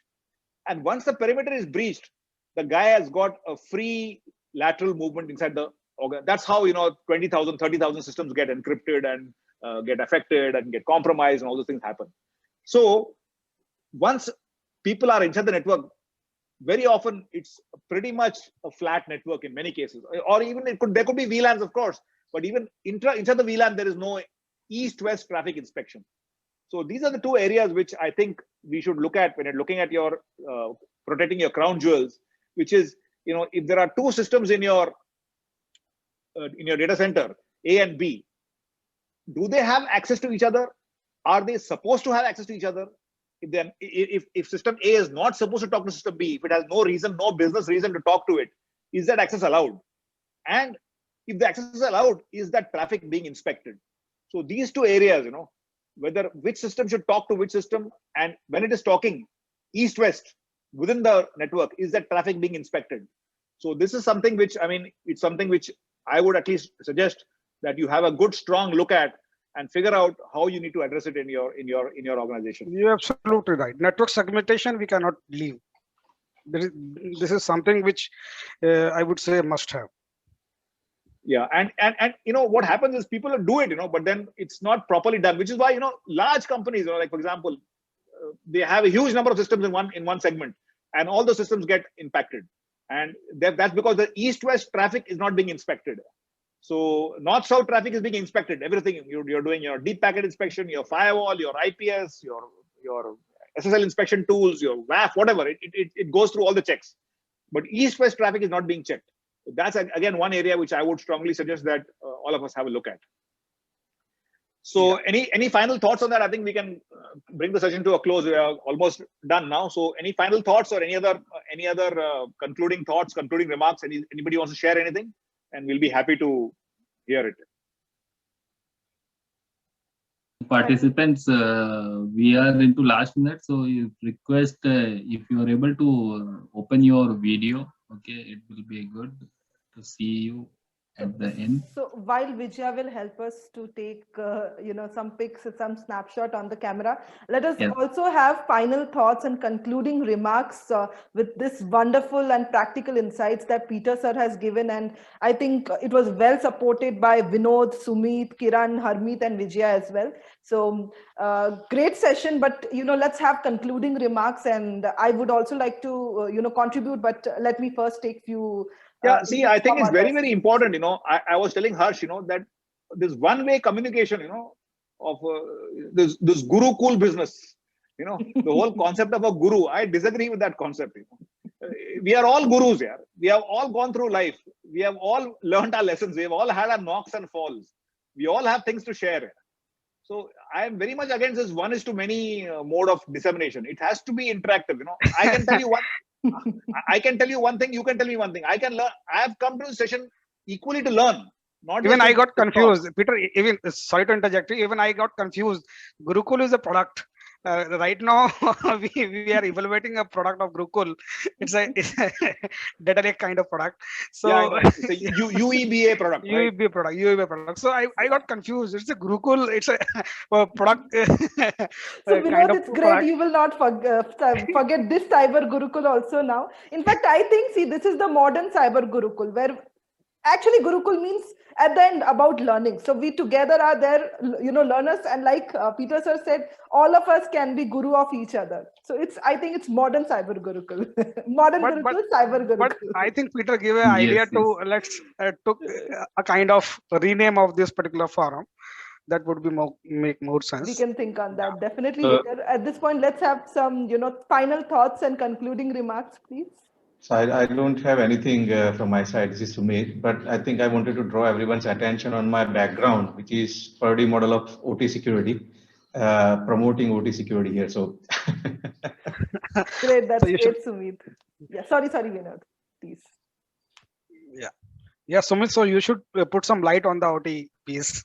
And once the perimeter is breached, the guy has got a free lateral movement inside the organ. That's how 20,000, 30,000 systems get encrypted and get affected and get compromised, and all those things happen. So once people are inside the network, very often it's pretty much a flat network in many cases, or even there could be VLANs, of course, but even inside the VLAN there is no east-west traffic inspection. So these are the two areas which I think we should look at when you're looking at your protecting your crown jewels, which is if there are two systems in your data center, A and B, do they have access to each other? Are they supposed to have access to each other? If system A is not supposed to talk to system B, if it has no business reason to talk to it, is that access allowed? And if the access is allowed, is that traffic being inspected? So these two areas, whether which system should talk to which system, and when it is talking east-west within the network, is that traffic being inspected? So this is something which, it's something which I would at least suggest that you have a good, strong look at and figure out how you need to address it in your organization. You're absolutely right. Network segmentation, we cannot leave. This is something which I would say must have. Yeah, and what happens is people do it, but then it's not properly done, which is why large companies, like for example, they have a huge number of systems in one segment, and all the systems get impacted, and that's because the east-west traffic is not being inspected. So north-south traffic is being inspected. Everything you're doing, your deep packet inspection, your firewall, your IPS, your SSL inspection tools, your WAF, whatever, it goes through all the checks. But east-west traffic is not being checked. So that's again one area which I would strongly suggest that all of us have a look at. So any final thoughts on that? I think we can bring the session to a close. We are almost done now. So any final thoughts or any other concluding thoughts, concluding remarks? Anybody wants to share anything? And we'll be happy to hear it. Participants, we are into last minute, so you request if you are able to open your video, okay, it will be good to see you at the end. So while Vijaya will help us to take some pics, some snapshot on the camera, let us also have final thoughts and concluding remarks with this wonderful and practical insights that Peter sir has given, and I think it was well supported by Vinod, Sumit, Kiran, Harmeet, and Vijaya as well. So great session, but let's have concluding remarks, and I would also like to contribute, but let me first take few. Yeah, see, I think it's very, very important. I was telling Harsh, that this one-way communication, of this Gurukul business, the whole concept of a guru, I disagree with that concept. We are all gurus here. We have all gone through life. We have all learned our lessons. We have all had our knocks and falls. We all have things to share. So I am very much against this one-is-to-many mode of dissemination. It has to be interactive. I can tell you one. I can tell you one thing, you can tell me one thing. I can learn. I have come to the session equally to learn. Not even I got confused, Peter. Even sorry to interject. Even I got confused. Gurukul is a product. Right now, we are evaluating a product of Gurukul. It's a data lake kind of product. So yeah, it's a UEBA product. Right? UEBA product. So I got confused. It's a Gurukul. It's a product. So Vinod, it's great. Product. You will not forget this Cyber Gurukul also now. In fact, I think, see, this is the modern Cyber Gurukul, where actually Gurukul means at the end about learning. So we together are there, learners, and like Peter sir said, all of us can be guru of each other. So I think it's modern Cyber Gurukul. Gurukul, Cyber Gurukul. But I think Peter gave an idea to let's took a kind of rename of this particular forum. That would be make more sense. We can think on that, definitely. At this point, let's have some, final thoughts and concluding remarks, please. So I don't have anything from my side. This is Sumit, but I think I wanted to draw everyone's attention on my background, which is Purdy model of OT security, promoting OT security here. So great, that's great, Sumit. Yeah, sorry, Vinod, please. Yeah, Sumit. So you should put some light on the OT piece.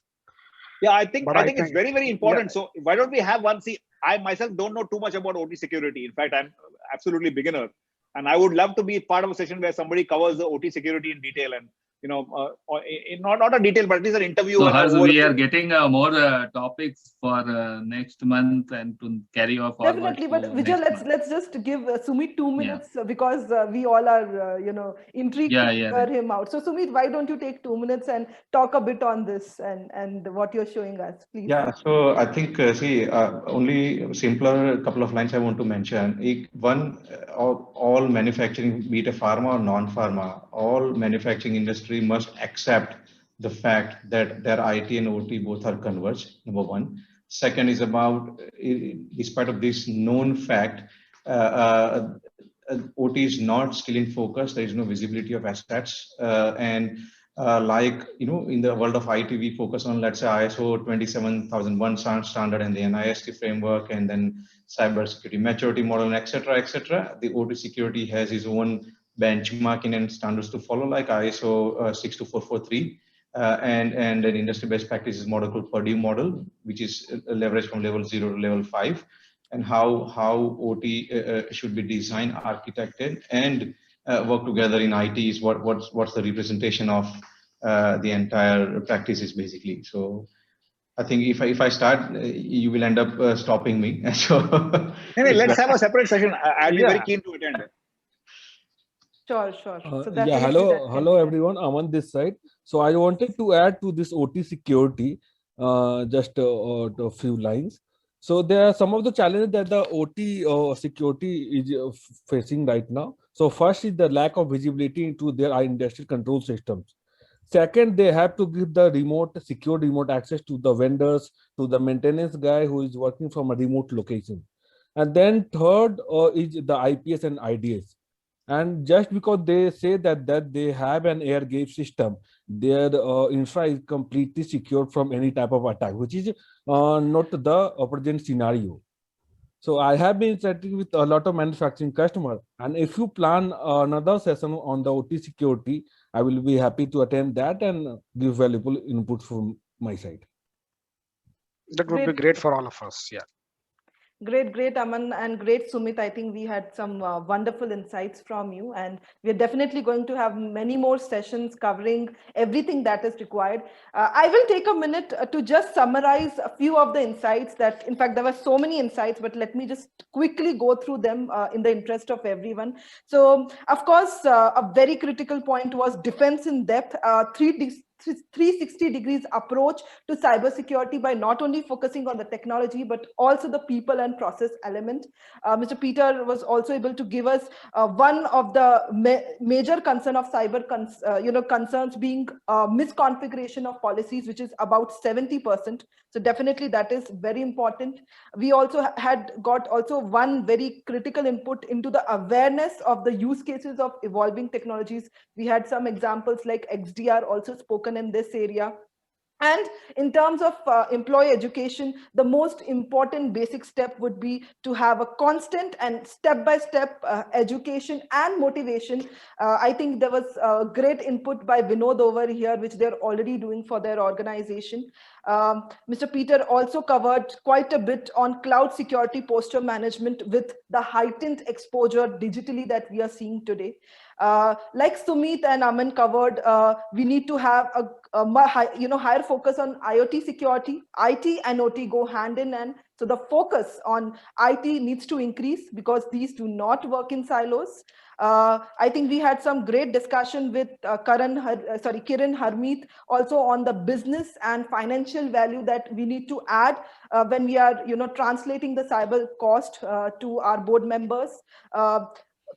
Yeah, I think it's very, very important. So why don't we have one? See, I myself don't know too much about OT security. In fact, I'm absolutely beginner. And I would love to be part of a session where somebody covers the OT security in detail, and not a detail, but at least an interview. So we are getting more topics for next month and to carry off. Definitely, but Vijay, let's just give Sumit 2 minutes because we all are intrigued to hear him out. So Sumit, why don't you take 2 minutes and talk a bit on this and what you're showing us, please? Yeah, so I think only simpler couple of lines I want to mention. One, all manufacturing, be it a pharma or non-pharma, all manufacturing industry must accept the fact that their IT and OT both are converged, number one. Second is about, despite of this known fact, OT is not still in focus. There is no visibility of assets. In the world of IT, we focus on, let's say, ISO 27001 standard and the NIST framework, and then cybersecurity maturity model, etc., etc. The OT security has its own benchmarking and standards to follow, like ISO 62443, and an industry best practices model called Purdy model, which is leveraged from level 0 to level 5, and how OT should be designed, architected, and work together in IT is what's the representation of the entire practices, basically. So I think if I start, you will end up stopping me. So Let's have a separate session. I'll be very Yeah. keen to attend. Sure, sure. So Yeah, definitely that hello helps. everyone. I'm on this side. So I wanted to add to this OT security just a few lines. So there are some of the challenges that the OT security is facing right now. So first is the lack of visibility into their industrial control systems. Second, they have to give the secure remote access to the vendors, to the maintenance guy who is working from a remote location. And then third is the IPS and IDS. And just because they say that they have an air gate system, their infra is completely secure from any type of attack, which is not the present scenario. So I have been chatting with a lot of manufacturing customers, and if you plan another session on the OT security, I will be happy to attend that and give valuable input from my side. That would be Great. great for all of us. Yeah. Great, Aman, and great, Sumit. I think we had some wonderful insights from you, and we're definitely going to have many more sessions covering everything that is required. I will take a minute to just summarize a few of the insights that, in fact, there were so many insights, but let me just quickly go through them in the interest of everyone. So, of course, a very critical point was defense in depth, 360 degrees approach to cybersecurity by not only focusing on the technology, but also the people and process element. Mr. Peter was also able to give us one of the major concern of concerns being misconfiguration of policies, which is about 70%. So definitely that is very important. We also had got also one very critical input into the awareness of the use cases of evolving technologies. We had some examples like XDR also spoken in this area. And in terms of employee education, the most important basic step would be to have a constant and step-by-step education and motivation. I think there was great input by Vinod over here, which they're already doing for their organization. Mr. Peter also covered quite a bit on cloud security posture management with the heightened exposure digitally that we are seeing today. Like Sumit and Aman covered, we need to have higher focus on IoT security. IT and OT go hand in hand. So the focus on IT needs to increase because these do not work in silos. I think we had some great discussion with Kiran Harmeet also on the business and financial value that we need to add when we are translating the cyber cost to our board members.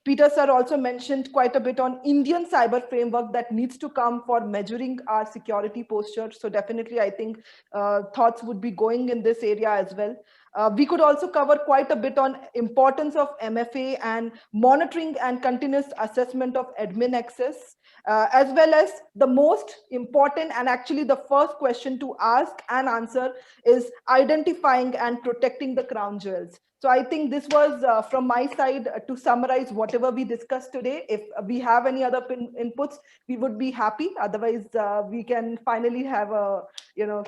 Peter sir also mentioned quite a bit on Indian cyber framework that needs to come for measuring our security posture. So definitely, I think thoughts would be going in this area as well. We could also cover quite a bit on importance of MFA and monitoring and continuous assessment of admin access, as well as the most important and actually the first question to ask and answer is identifying and protecting the crown jewels. So I think this was from my side to summarize whatever we discussed today. If we have any other inputs, we would be happy. Otherwise, we can finally have a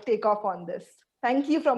take off on this. Thank you from